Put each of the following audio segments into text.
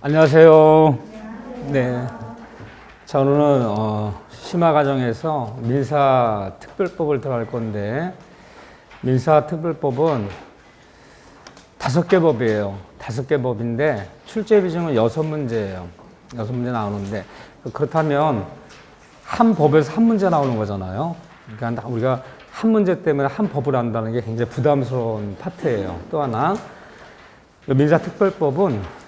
안녕하세요. 네. 자, 오늘은 심화과정에서 민사특별법을 들어갈 건데, 민사특별법은 5개 법이에요. 5개 법인데, 출제 비중은 6문제예요. 6문제 나오는데, 그렇다면 한 법에서 한 문제 나오는 거잖아요. 그러니까 우리가 한 문제 때문에 한 법을 한다는 게 굉장히 부담스러운 파트예요. 또 하나, 민사특별법은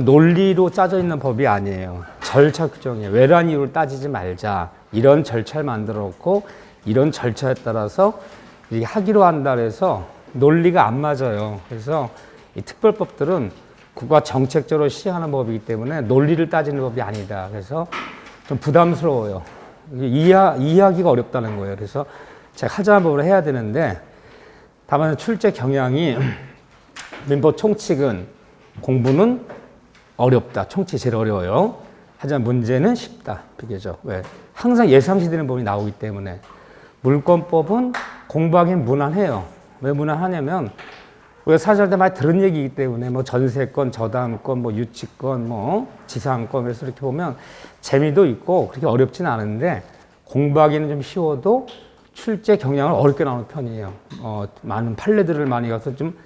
논리로 짜져 있는 법이 아니에요. 절차 규정이에요. 왜란 이유를 따지지 말자. 이런 절차를 만들었고 이런 절차에 따라서 이게 하기로 한다 해서 논리가 안 맞아요. 그래서 이 특별법들은 국가 정책적으로 시행하는 법이기 때문에 논리를 따지는 법이 아니다. 그래서 좀 부담스러워요. 이해하기가 어렵다는 거예요. 그래서 제가 하자는 법을 해야 되는데, 다만 출제 경향이 민법 총칙은 공부는 어렵다. 총칙이 제일 어려워요. 하지만 문제는 쉽다. 비교적. 왜? 항상 예상시 되는 법이 나오기 때문에. 물권법은 공부하기는 무난해요. 왜 무난하냐면 우리가 사실 때 많이 들은 얘기이기 때문에 뭐 전세권, 저당권, 뭐 유치권, 뭐 지상권, 그래서 이렇게 보면 재미도 있고 그렇게 어렵진 않은데 공부하기는 좀 쉬워도 출제 경향을 어렵게 나오는 편이에요. 많은 판례들을 많이 가서 좀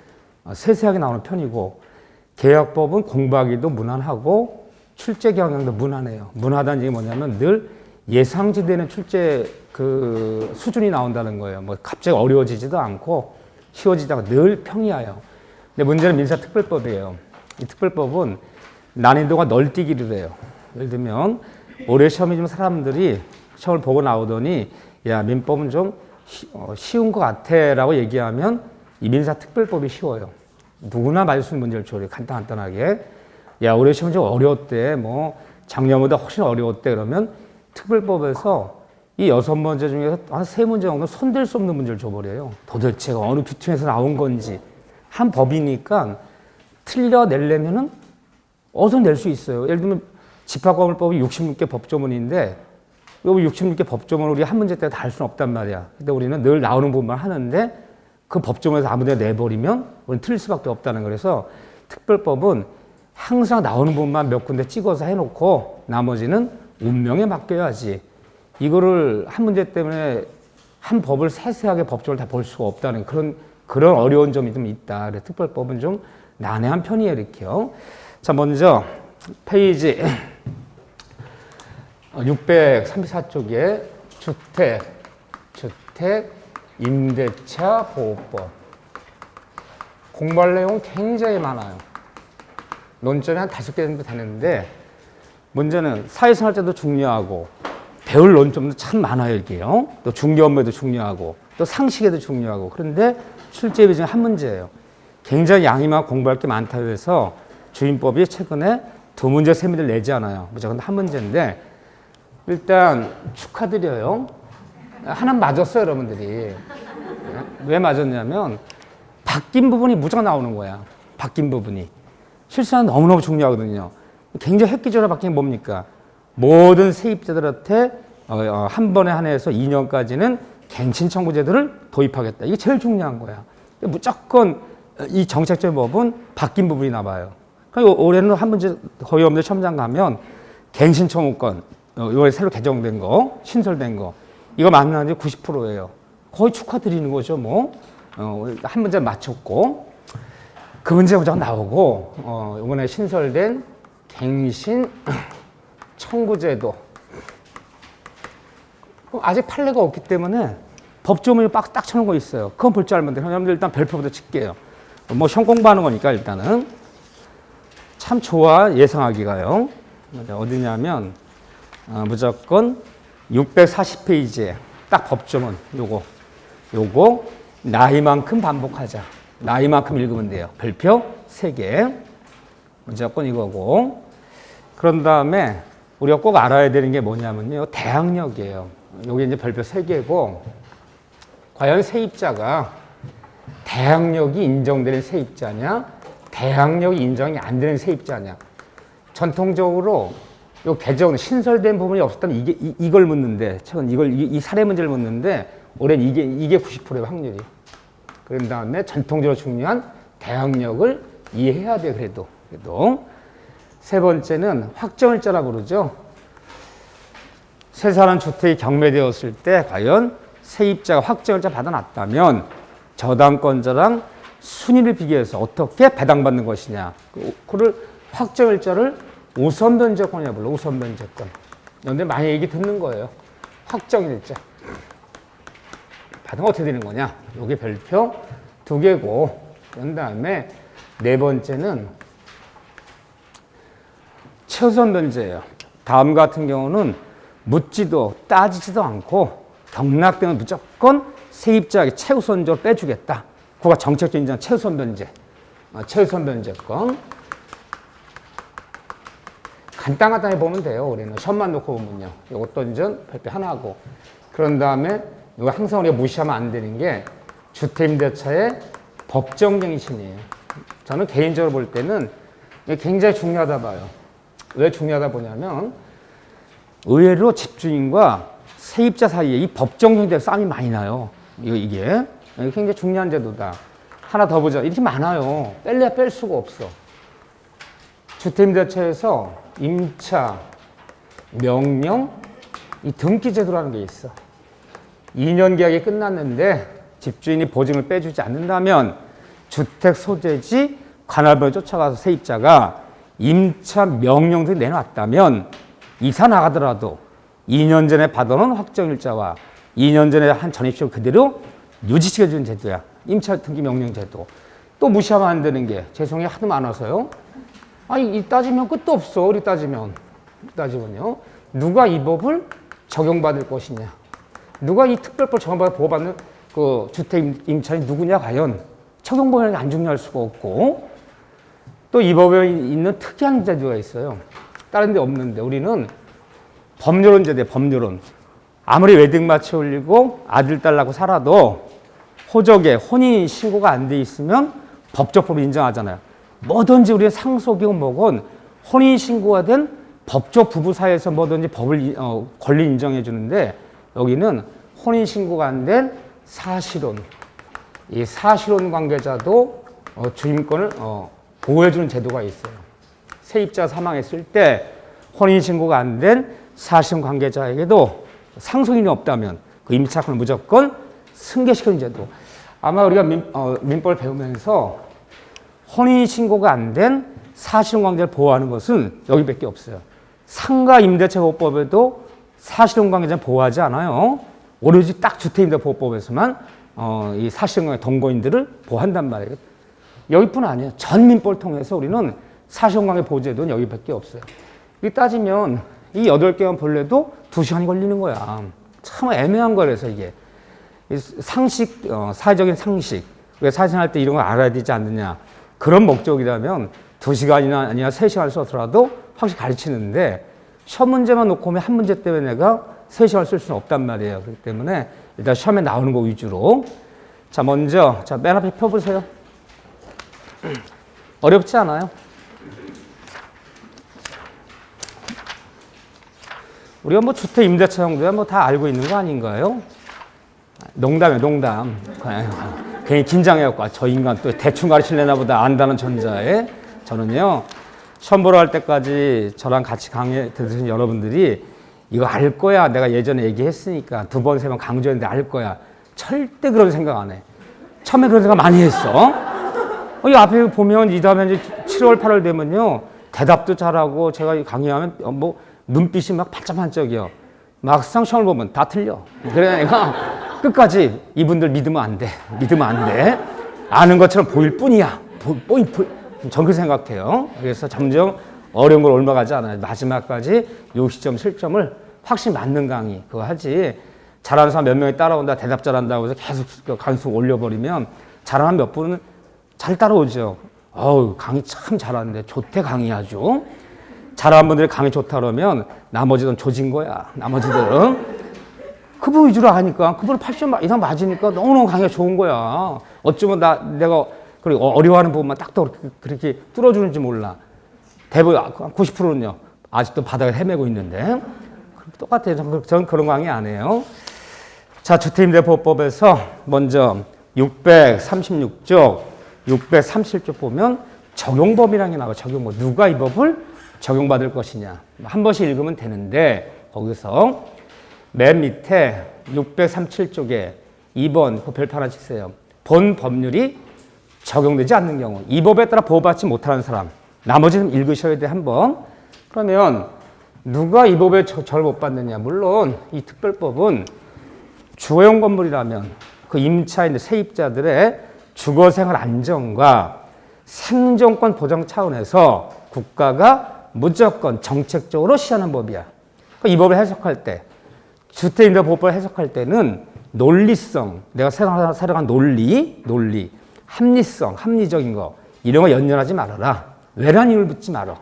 세세하게 나오는 편이고, 계약법은 공부하기도 무난하고 출제 경향도 무난해요. 무난하다는 얘기 뭐냐면 늘 예상치 되는 출제 그 수준이 나온다는 거예요. 뭐 갑자기 어려워지지도 않고 쉬워지지 않고 늘 평이해요. 근데 문제는 민사특별법이에요. 이 특별법은 난이도가 널뛰기를 해요. 예를 들면 올해 시험이 좀 사람들이 시험을 보고 나오더니 야, 민법은 좀 쉬운 것 같아 라고 얘기하면 이 민사특별법이 쉬워요. 누구나 맞을 수 있는 문제를 줘요. 간단하게. 야, 올해 시험 좀 어려웠대. 뭐, 작년보다 훨씬 어려웠대. 그러면 특별법에서 이 6문제 중에서 한 3문제 정도 손댈 수 없는 문제를 줘버려요. 도대체 어느 규칙에서 나온 건지. 한 법이니까 틀려내려면은 어디서 낼 수 있어요. 예를 들면 집합과물법이 66개 법조문인데, 이 66개 법조문을 우리 한 문제 때 다 할 수는 없단 말이야. 근데 우리는 늘 나오는 부분만 하는데, 그 법조문에서 아무 데나 내버리면 우리는 틀릴 수밖에 없다는 거예요. 그래서 특별법은 항상 나오는 부분만 몇 군데 찍어서 해놓고 나머지는 운명에 맡겨야지. 이거를 한 문제 때문에 한 법을 세세하게 법조를 다 볼 수가 없다는 그런 어려운 점이 좀 있다. 그래서 특별법은 좀 난해한 편이에요. 이렇게요. 자, 먼저 페이지 634쪽에 주택 임대차 보호법. 공부할 내용은 굉장히 많아요. 논점이 한 5개 정도 되는데, 문제는 사회생활 때도 중요하고, 배울 논점도 참 많아요, 이게요. 또 중개업무에도 중요하고, 또 상식에도 중요하고, 그런데 출제 비중이 한 문제예요. 굉장히 양이 많고 공부할 게 많다고 해서 주임법이 최근에 2문제, 3문제를 내지 않아요. 무조건 한 문제인데, 일단 축하드려요. 하나 맞았어요, 여러분들이. 왜 맞았냐면 바뀐 부분이 무조건 나오는 거야. 바뀐 부분이. 실수는 너무너무 중요하거든요. 굉장히 획기적으로 바뀐 게 뭡니까? 모든 세입자들한테 한 번에 한해서 2년까지는 갱신 청구 제도를 도입하겠다. 이게 제일 중요한 거야. 무조건 이 정책적 법은 바뀐 부분이 나와요. 그러니까 올해는 한 문제 거의 없는데 시험장 가면 갱신 청구권, 이번에 새로 개정된 거, 신설된 거, 이거 만나는 게 90%예요. 거의 축하드리는 거죠, 뭐. 한 문제 맞췄고, 그 문제가 무조건 나오고, 이번에 신설된 갱신 청구제도. 아직 판례가 없기 때문에 법조문이 딱 쳐놓은 거 있어요. 그건 볼 줄 알면 돼요. 여러분들 일단 별표부터 칠게요. 뭐 시험 공부하는 거니까 일단은. 참 좋아, 예상하기가요. 어디냐면, 무조건 640페이지에 딱 법조문 요거 나이만큼 반복하자. 나이만큼 읽으면 돼요. 별표 3개. 무조건 이거고. 그런 다음에 우리가 꼭 알아야 되는 게 뭐냐면요. 대항력이에요. 요게 이제 별표 3개고, 과연 세입자가 대항력이 인정되는 세입자냐, 대항력이 인정이 안 되는 세입자냐. 전통적으로 요 개정, 신설된 부분이 없었다면 이걸 묻는데, 최근 이 사례 문제를 묻는데, 올해는 이게 90%의 확률이. 그런 다음에 전통적으로 중요한 대항력을 이해해야 돼요, 그래도. 세 번째는 확정일자라고 그러죠. 세사는 주택이 경매되었을 때 과연 세입자가 확정일자 받아놨다면 저당권자랑 순위를 비교해서 어떻게 배당받는 것이냐. 그를 확정일자를 우선변제권이라고 불러. 우선변제권. 근데 많이 얘기 듣는 거예요. 확정일자. 받으면 어떻게 되는 거냐. 요게 별표 2개고 그 다음에 네 번째는 최우선 변제예요. 다음 같은 경우는 묻지도 따지지도 않고 경락되면 무조건 세입자에게 최우선적으로 빼주겠다. 그거가 정책적 인정 최우선 변제. 최우선 변제권. 간단하게 보면 돼요. 우리는 시험만 놓고 보면요. 이것도 이제 별표 하나 하고. 그런 다음에 이거 항상 우리가 무시하면 안 되는 게 주택임대차의 법정갱신이에요. 저는 개인적으로 볼 때는 이게 굉장히 중요하다 봐요. 왜 중요하다 보냐면 의외로 집주인과 세입자 사이에 이 법정갱신 싸움이 많이 나요. 이게 굉장히 중요한 제도다. 하나 더 보자. 이렇게 많아요. 뺄래야 뺄 수가 없어. 주택임대차에서 임차, 명령, 이 등기 제도라는 게 있어. 2년 계약이 끝났는데 집주인이 보증을 빼주지 않는다면 주택 소재지 관할법에 쫓아가서 세입자가 임차 명령도 내놨다면 이사 나가더라도 2년 전에 받아놓은 확정일자와 2년 전에 한 전입식을 그대로 유지시켜주는 제도야. 임차 등기 명령 제도. 또 무시하면 안 되는 게 죄송해요. 하도 많아서요. 아니 이 따지면 끝도 없어. 우리 따지면요. 누가 이 법을 적용받을 것이냐. 누가 이 특별법 적용받아 보호받는 그 주택 임차인이 누구냐 과연. 적용 범위가 안 중요할 수가 없고 또 이 법에 있는 특이한 제도가 있어요. 다른 데 없는데 우리는 법률론 제도에 법률론. 아무리 웨딩 마치 올리고 아들 딸 낳고 살아도 호적에 혼인 신고가 안 돼 있으면 법적 법을 인정하잖아요. 뭐든지 우리가 상속이고 뭐건 혼인 신고가 된 법적 부부 사이에서 뭐든지 법을 권리 인정해 주는데 여기는 혼인 신고가 안 된 사실혼. 이 사실혼 관계자도 주임권을 보호해주는 제도가 있어요. 세입자 사망했을 때 혼인신고가 안 된 사실혼 관계자에게도 상속인이 없다면 그 임차권을 무조건 승계시키는 제도. 아마 우리가 민법을 배우면서 혼인신고가 안 된 사실혼 관계를 보호하는 것은 여기밖에 없어요. 상가임대차보호법에도 사실혼 관계자는 보호하지 않아요. 오로지 딱 주택임대보호법에서만 이 사실혼관계 동거인들을 보호한단 말이에요. 여기뿐 아니에요. 전 민법을 통해서 우리는 사실혼관계 보호제도는 여기밖에 없어요. 이 따지면 이 8개만 볼래도 2시간이 걸리는 거야. 참 애매한 거라서 이게. 상식, 사회적인 상식. 왜 사회생활 때 이런 걸 알아야 되지 않느냐. 그런 목적이라면 2시간이나 아니야 3시간을 써서라도 확실히 가르치는데 시험 문제만 놓고 오면 한 문제 때문에 내가 3시간을 쓸 수는 없단 말이에요. 그렇기 때문에 일단 시험에 나오는 거 위주로. 자, 먼저, 맨 앞에 펴보세요. 어렵지 않아요? 우리가 뭐 주택 임대차 정도야 뭐 다 알고 있는 거 아닌가요? 농담이에요, 농담. 괜히 긴장해갖고, 저 인간 또 대충 가르치려나 보다 안다는 전자에. 저는요, 시험 보러 갈 때까지 저랑 같이 강의 들으신 여러분들이 이거 알 거야. 내가 예전에 얘기했으니까 2번, 3번 강조했는데 알 거야. 절대 그런 생각 안 해. 처음에 그런 생각 많이 했어. 이 앞에 보면 이 다음에 이제 7월, 8월 되면요. 대답도 잘하고 제가 강의하면 뭐 눈빛이 막 반짝반짝이요. 막상 시험을 보면 다 틀려. 그래 내가 끝까지 이분들 믿으면 안 돼. 믿으면 안 돼. 아는 것처럼 보일 뿐이야. 전 그렇게 생각해요. 그래서 점점 어려운 걸 올라가지 않아요. 마지막까지 요시점, 실점을 확실히 맞는 강의 그거 하지. 잘하는 사람 몇 명이 따라온다, 대답 잘한다고 해서 계속 강수 올려버리면 잘하는 몇 분은 잘 따라오죠. 어우, 강의 참 잘하는데 좋대 강의하죠. 잘하는 분들이 강의 좋다 그러면 나머지는 조진 거야. 나머지들은. 그분 위주로 하니까 그분은 80점 이상 맞으니까 너무너무 강의가 좋은 거야. 어쩌면 내가 그리고 어려워하는 부분만 딱 그렇게 뚫어주는지 몰라. 대부분 90%는요. 아직도 바닥을 헤매고 있는데. 똑같아요. 저는 그런 강의 안 해요. 자, 주택임대보호법에서 먼저 636쪽, 637쪽 보면 적용범위라는 게 나와요. 적용범위. 누가 이 법을 적용받을 것이냐. 한 번씩 읽으면 되는데 거기서 맨 밑에 637쪽에 2번 그 별표 하나 치세요. 본 법률이 적용되지 않는 경우 이 법에 따라 보호받지 못하는 사람 나머지는 읽으셔야 돼 한번. 그러면 누가 이 법에 절을 못 받느냐. 물론 이 특별법은 주거용 건물이라면 그 임차인 세입자들의 주거생활 안정과 생존권 보장 차원에서 국가가 무조건 정책적으로 시하는 법이야. 이 법을 해석할 때 주택임대보호법을 해석할 때는 논리성, 내가 사용한 논리, 합리성, 합리적인 거 이런 거 연연하지 말아라. 왜란 이유를 묻지 말아.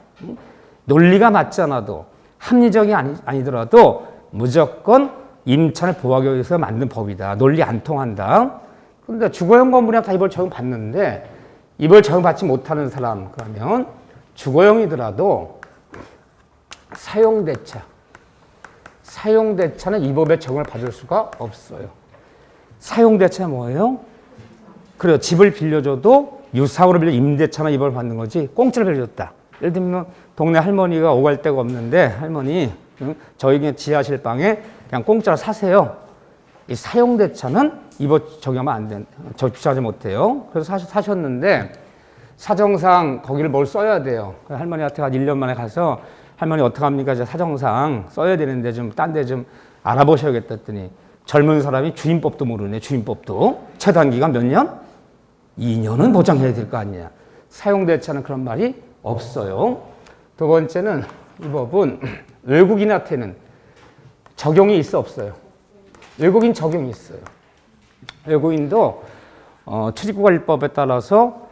논리가 맞지 않아도 합리적이 아니더라도 무조건 임차인을 보호하기 위해서 만든 법이다. 논리 안 통한다. 그런데 주거용 건물이랑 다 이걸 적용받는데 이걸 적용받지 못하는 사람 그러면 주거용이더라도 사용대차는 이 법에 적용을 받을 수가 없어요. 사용대차 뭐예요? 그래요. 집을 빌려줘도 유상으로 빌려 임대차나 이 법을 받는 거지 공짜로 빌려줬다. 예를 들면 동네 할머니가 오갈 데가 없는데 할머니 저희 지하실 방에 그냥 공짜로 사세요. 이 사용대차는 이 법 적용하면 안 돼. 주차하지 못해요. 그래서 사셨는데 사정상 거기를 뭘 써야 돼요. 할머니한테 한 1년 만에 가서 할머니 어떡합니까? 이제 사정상 써야 되는데 좀 딴 데 좀 알아보셔야겠다 했더니 젊은 사람이 주임법도 모르네. 주임법도. 최단기간 몇 년? 2년은 보장해야 될 거 아니냐. 사용대차는 그런 말이 없어요. 두 번째는 이 법은 외국인한테는 적용이 있어 없어요? 외국인 적용이 있어요. 외국인도 출입국관리법에 따라서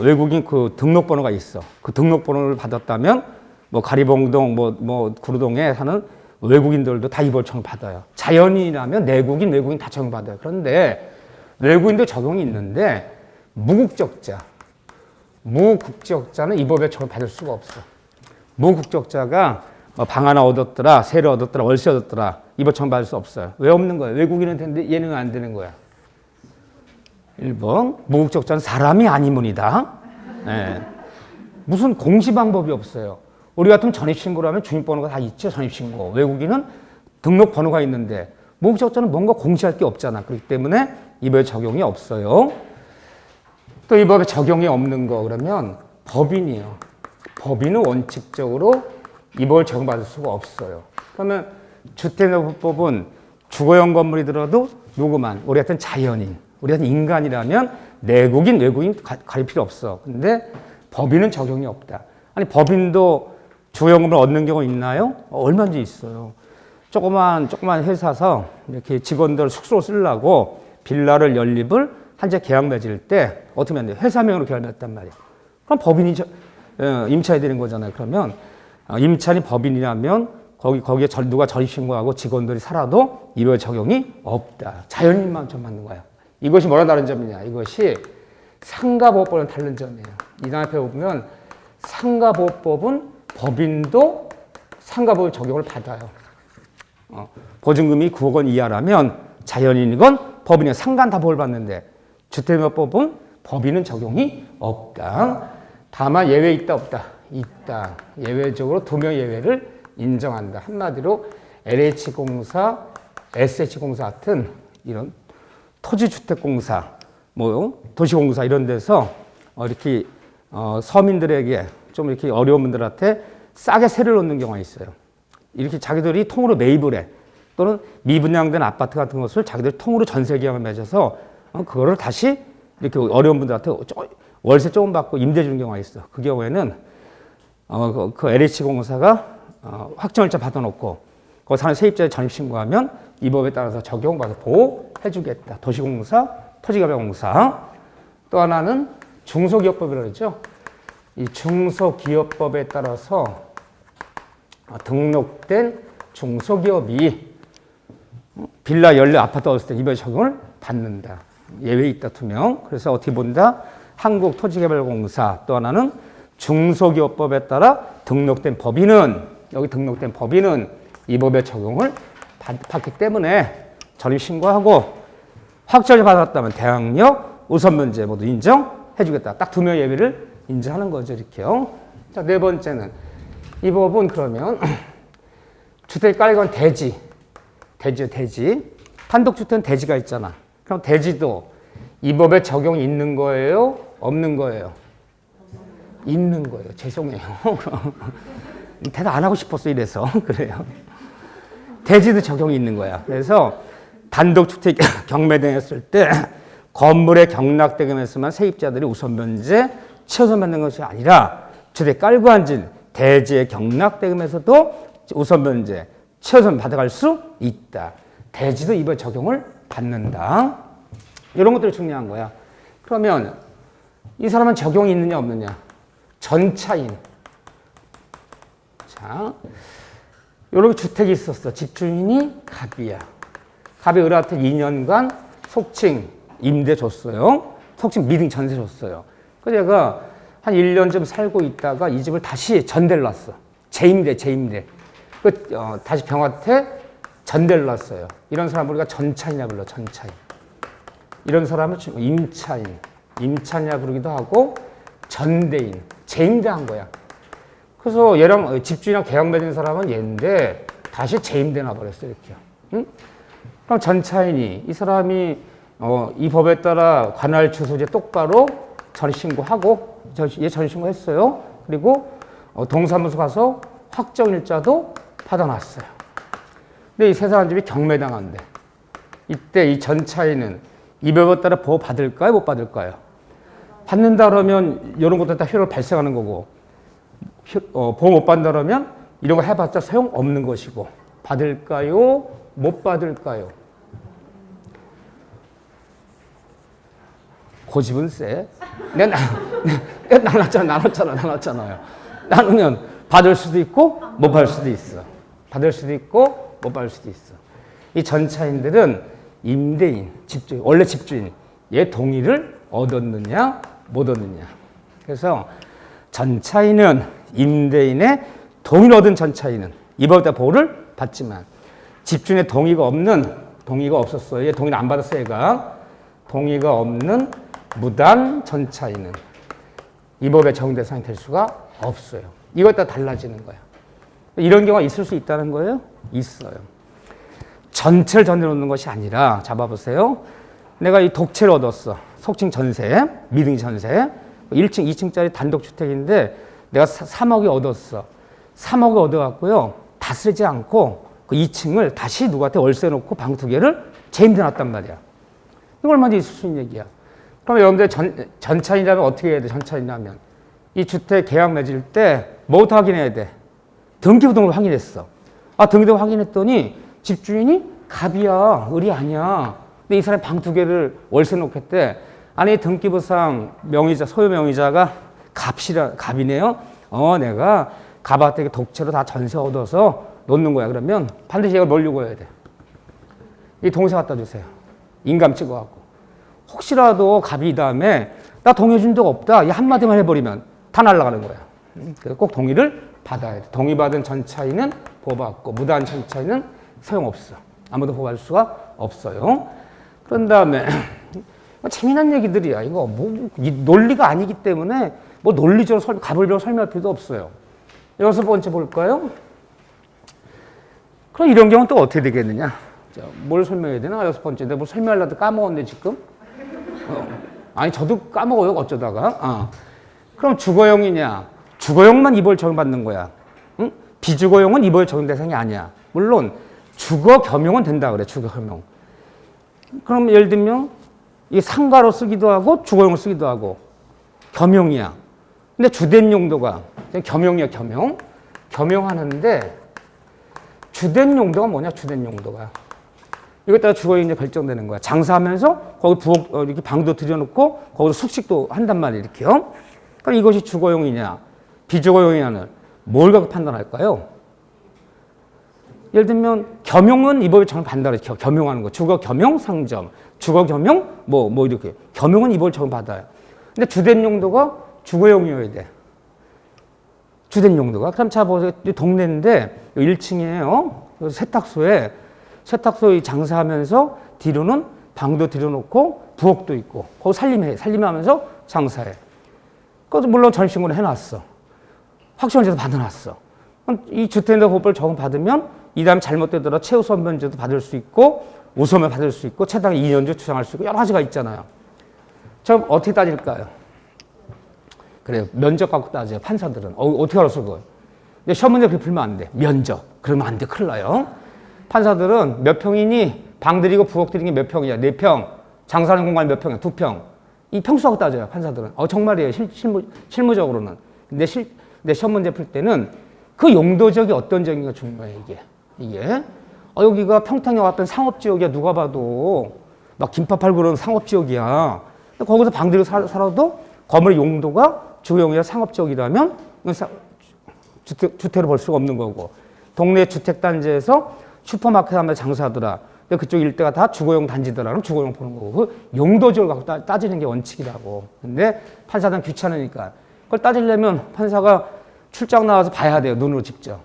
외국인 그 등록번호가 있어. 그 등록번호를 받았다면 뭐 가리봉동 뭐 구로동에 사는 외국인들도 다 이걸 적용받아요. 자연인이라면 내국인, 외국인 다 적용받아요. 그런데 외국인도 적용이 있는데 무국적자는 이 법에 적용받을 수가 없어. 무국적자가 방 하나 얻었더라, 세를 얻었더라, 월세 얻었더라 이 법 적용받을 수 없어요. 왜 없는 거예요? 외국인은 되는데 얘는 안 되는 거야. 1번 무국적자는 사람이 아니문이다. 네. 무슨 공시방법이 없어요. 우리 같은 전입신고를 하면 주민번호가 다 있죠. 전입신고. 외국인은 등록번호가 있는데 무국적자는 뭔가 공시할 게 없잖아. 그렇기 때문에 이 법에 적용이 없어요. 또 이 법에 적용이 없는 거 그러면 법인이에요. 법인은 원칙적으로 이 법을 적용받을 수가 없어요. 그러면 주택임대보호법은 주거용 건물이더라도 누구만 우리 같은 자연인, 우리 같은 인간이라면 내국인, 외국인 가릴 필요 없어. 근데 법인은 적용이 없다. 아니 법인도 주거용 건물을 얻는 경우 있나요? 얼마든지 있어요. 조그만 회사서 이렇게 직원들 숙소로 쓰려고 빌라를 연립을 한채 계약 맺을 때 어떻게 하면 돼요? 회사명으로 계약 맺었단 말이에요. 그럼 법인이 임차해야 되는 거잖아요. 그러면 임차인이 법인이라면 거기에 누가 전입신고하고 직원들이 살아도 이 법의 적용이 없다. 자연인만 좀 맞는 거야. 이것이 뭐라 다른 점이냐? 이것이 상가보호법과는 다른 점이에요. 이 다음 앞에 보면 상가보호법은 법인도 상가보호 적용을 받아요. 보증금이 9억 원 이하라면 자연인이건 법인이 상간 다 보호를 받는데 주택임대법은 법인은 적용이 없다. 다만 예외 있다 없다? 있다. 예외적으로 2명 예외를 인정한다. 한마디로 LH공사, SH공사 같은 이런 토지주택공사, 도시공사 이런 데서 이렇게 서민들에게 좀 이렇게 어려운 분들한테 싸게 세를 놓는 경우가 있어요. 이렇게 자기들이 통으로 매입을 해. 또는 미분양된 아파트 같은 것을 자기들이 통으로 전세 계약을 맺어서 그거를 다시 이렇게 어려운 분들한테 월세 조금 받고 임대 주는 경우가 있어. 그 경우에는 그 LH공사가 확정일자 받아놓고 거기 사는 세입자의 전입신고하면 이 법에 따라서 적용받아 보호해주겠다. 도시공사, 토지개발공사. 또 하나는 중소기업법이라고 그러죠. 이 중소기업법에 따라서 등록된 중소기업이 빌라 연례 아파트 얻었을 때 이 법의 적용을 받는다. 예외 있다 2명. 그래서 어떻게 본다? 한국토지개발공사. 또 하나는 중소기업법에 따라 등록된 법인은 여기 등록된 법인은 이 법의 적용을 받기 때문에 전입신고하고 확정을 받았다면 대항력, 우선면제 모두 인정해주겠다. 딱 2명 예외를 인정하는 거죠. 이렇게요. 자, 네 번째는 이 법은 그러면 주택 깔고 한 대지요, 대지. 단독주택은 대지가 있잖아. 그럼 대지도 이 법에 적용이 있는 거예요? 없는 거예요? 있는 거예요. 죄송해요. 대답 안 하고 싶었어, 이래서. 그래요. 대지도 적용이 있는 거야. 그래서 단독주택 경매등했을 때 건물의 경락대금에서만 세입자들이 우선 면제, 최우선 받는 것이 아니라 주택 깔고 앉은 대지의 경락대금에서도 우선 면제, 최우선 받아갈 수 있다. 대지도 이번 적용을 받는다. 이런 것들이 중요한 거야. 그러면 이 사람은 적용이 있느냐 없느냐? 전차인. 자, 이렇게 주택이 있었어. 집주인이 갑이야. 갑이 을한테 2년간 속칭 임대 줬어요. 속칭 미등 전세 줬어요. 그래서 얘가 한 1년쯤 살고 있다가 이 집을 다시 전대를 놨어. 재임대. 다시 병한테 전대를 놨어요. 이런 사람을 우리가 전차인이라 불러, 전차인. 이런 사람을 임차인이라 부르기도 하고, 전대인, 재임대한 거야. 그래서 얘랑 집주인이랑 계약 맺은 사람은 얘인데 다시 재임대 놔버렸어, 이렇게. 응? 그럼 전차인이 이 사람이 이 법에 따라 관할 주소지에 똑바로 전신고하고, 얘 전신고했어요. 그리고 동사무소 가서 확정일자도 받아놨어요. 근데 이 세 사람 집이 경매당한대. 이때 이 전차인은 이 법에 따라 보호 받을까요? 못 받을까요? 받는다 그러면 이런 것도 다 효력을 발생하는 거고, 보호 못 받는다 그러면 이런 거 해봤자 소용없는 것이고, 받을까요? 못 받을까요? 고집은 세. 내가 나눴잖아요. 나누면 받을 수도 있고 못 받을 수도 있어. 받을 수도 있고 못 받을 수도 있어. 이 전차인들은 임대인, 집주인, 원래 집주인, 얘 동의를 얻었느냐 못 얻느냐. 그래서 전차인은 임대인의 동의를 얻은 전차인은 이번에 보호를 받지만, 집주인의 동의가 없었어요. 얘 동의를 안 받았어. 얘가 동의가 없는 무단 전차인은 이 법의 적용 대상이 될 수가 없어요. 이것에 따라 달라지는 거야. 이런 경우가 있을 수 있다는 거예요? 있어요. 전체를 전대로 놓는 것이 아니라, 잡아보세요. 내가 이 독채를 얻었어. 속칭 전세, 미등 전세. 1층, 2층짜리 단독주택인데 내가 3억이 얻었어. 3억을 얻어갖고요. 다 쓰지 않고 그 2층을 다시 누구한테 월세 놓고 방 2개를 재임대 놨단 말이야. 이거 얼마나 있을 수 있는 얘기야. 그럼 여러분들 전차인이라면 어떻게 해야 돼? 전차인이라면 이 주택 계약 맺을 때 뭐부터 확인해야 돼? 등기부등록을 확인했어. 등기부등록 확인했더니 집주인이 갑이야, 을이 아니야. 근데 이 사람이 방 2개를 월세 놓겠대. 아니, 등기부상 명의자, 소유 명의자가 갑이네요. 내가 갑한테 독채로 다 전세 얻어서 놓는 거야. 그러면 반드시 이걸 뭘 요구해야 돼? 이 동의서 갖다 주세요. 인감 찍어갖고. 혹시라도 갑이 이 다음에 나 동의해준 적 없다. 이 한마디만 해버리면 다 날아가는 거야. 그래서 꼭 동의를 받아야 돼. 동의받은 전차인은 보호받고, 무단 전차인은 소용없어. 아무도 보호할 수가 없어요. 그런 다음에 재미난 얘기들이야. 이거 이 논리가 아니기 때문에 논리적으로 가불적으로 설명할 필요도 없어요. 6번째 볼까요? 그럼 이런 경우는 또 어떻게 되겠느냐? 자, 뭘 설명해야 되나? 6번째. 내가 뭘 설명하려도 까먹었네, 지금. 아니, 저도 까먹어요, 어쩌다가. 그럼 주거용이냐? 주거용만 이 법에 적용받는 거야. 응? 비주거용은 이 법에 적용 대상이 아니야. 물론 주거 겸용은 된다 그래. 주거 겸용. 그럼 예를 들면 이 상가로 쓰기도 하고 주거용으로 쓰기도 하고 겸용이야. 근데 주된 용도가 겸용이야, 겸용. 겸용하는데 주된 용도가 뭐냐? 주된 용도가. 이것 따라 주거용이 이제 결정되는 거야. 장사하면서 거기 부엌 이렇게 방도 들여놓고 거기서 숙식도 한단 말이야, 이렇게요. 그럼 이것이 주거용이냐, 비주거용이냐는 뭘 갖고 판단할까요? 예를 들면 겸용은 이 법에 적용 받는다 그랬죠. 겸용하는 거. 주거 겸용 상점, 주거 겸용 뭐 이렇게. 겸용은 이 법을 적용 받아요. 근데 주된 용도가 주거용이어야 돼. 주된 용도가. 그럼 자 보세요. 동네인데 1층이에요. 세탁소에 장사하면서 뒤로는 방도 들여놓고 부엌도 있고 거기 살림하면서 장사해. 그것도 물론 전신고를 해놨어. 확정일자도 받아놨어. 그럼 이 주택임대 보호법을 적용받으면 이 다음에 잘못되더라도 최우선 면제도 받을 수 있고 우선을 받을 수 있고 최당 2년제 주장할 수 있고 여러 가지가 있잖아요. 그럼 어떻게 따질까요? 그래요. 면적 갖고 따져요. 판사들은. 어떻게 알았어 그걸? 근데 시험 문제 그렇게 풀면 안 돼. 면적. 그러면 안 돼. 큰일 나요. 판사들은 몇 평이니 방 들이고 부엌 들이는 게 몇 평이야. 4평. 장사하는 공간이 몇 평이야. 2평. 이 평수하고 따져요. 판사들은. 정말이에요. 실무적으로는. 근데 시험 문제 풀 때는 그 용도적이 어떤 적인가 중요해 이게. 여기가 평택에 왔던 상업지역이야. 누가 봐도. 막 김밥 팔고 그러는 상업지역이야. 거기서 방 들이고 살아도 건물의 용도가 주거용이나 상업지역이라면 주택으로 볼 수가 없는 거고. 동네 주택단지에서 슈퍼마켓 하면 장사하더라. 근데 그쪽 일대가 다 주거용 단지더라. 그럼 주거용 보는 거고. 그 용도적을 갖고 따지는 게 원칙이라고. 근데 판사들은 귀찮으니까. 그걸 따지려면 판사가 출장 나와서 봐야 돼요. 눈으로 직접.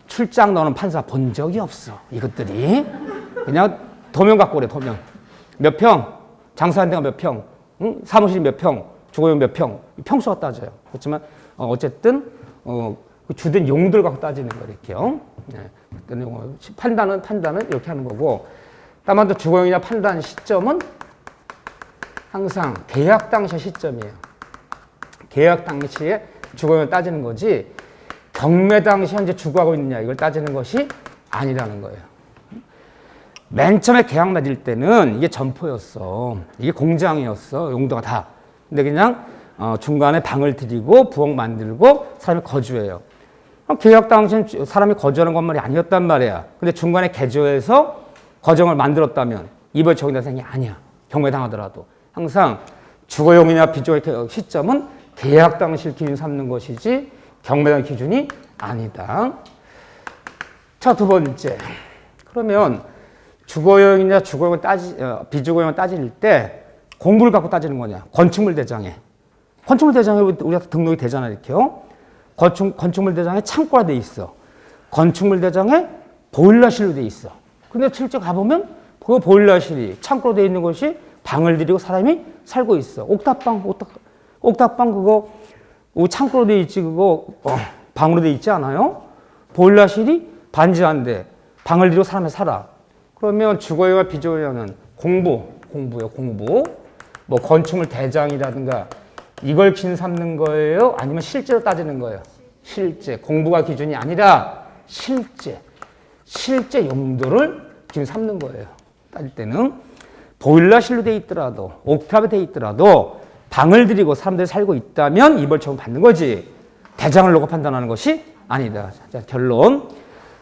출장 나오는 판사 본 적이 없어. 이것들이. 그냥 도면 갖고 그래, 도면. 몇 평? 장사하는 데가 몇 평? 응? 사무실이 몇 평? 주거용 몇 평? 평수가 따져요. 그렇지만 어쨌든 그 주된 용도를 갖고 따지는 거 이렇게요. 네. 판단은 이렇게 하는 거고. 다만 또 주거용이나 판단 시점은 항상 계약 당시 시점이에요. 계약 당시에 주거용을 따지는 거지 경매 당시 현재 주거하고 있느냐 이걸 따지는 것이 아니라는 거예요. 맨 처음에 계약 맺을 때는 이게 점포였어. 이게 공장이었어. 용도가 다. 근데 그냥 중간에 방을 들이고 부엌 만들고 사람이 거주해요. 계약 당시엔 사람이 거주하는 건물이 아니었단 말이야. 근데 중간에 개조해서 거정을 만들었다면 이번에 적용 대상이 아니야. 경매 당하더라도. 항상 주거용이나 비주거용 시점은 계약 당시를 기준 삼는 것이지 경매 당 기준이 아니다. 자, 두 번째. 그러면 주거용이냐 비주거용을 따질 때 공부를 갖고 따지는 거냐. 건축물 대장에. 건축물 대장에 우리가 등록이 되잖아 이렇게요. 건축물 대장에 창고가 돼 있어. 건축물 대장에 보일러실로 돼 있어. 근데 실제 가보면 그 보일러실이 창고로 돼 있는 것이 방을 들이고 사람이 살고 있어. 옥탑방 그거 창고로 돼 있지 그거 방으로 돼 있지 않아요? 보일러실이 반지한데 방을 들이고 사람이 살아. 그러면 주거용과 비주거용은 공부요. 뭐 건축물 대장이라든가 이걸 기준 삼는 거예요? 아니면 실제로 따지는 거예요? 실제. 공부가 기준이 아니라 실제 용도를 기준 삼는 거예요. 따질 때는 보일러실로 돼 있더라도 옥탑에 돼 있더라도 방을 들이고 사람들이 살고 있다면 이벌처분 받는 거지. 대장을 놓고 판단하는 것이 아니다. 자, 결론.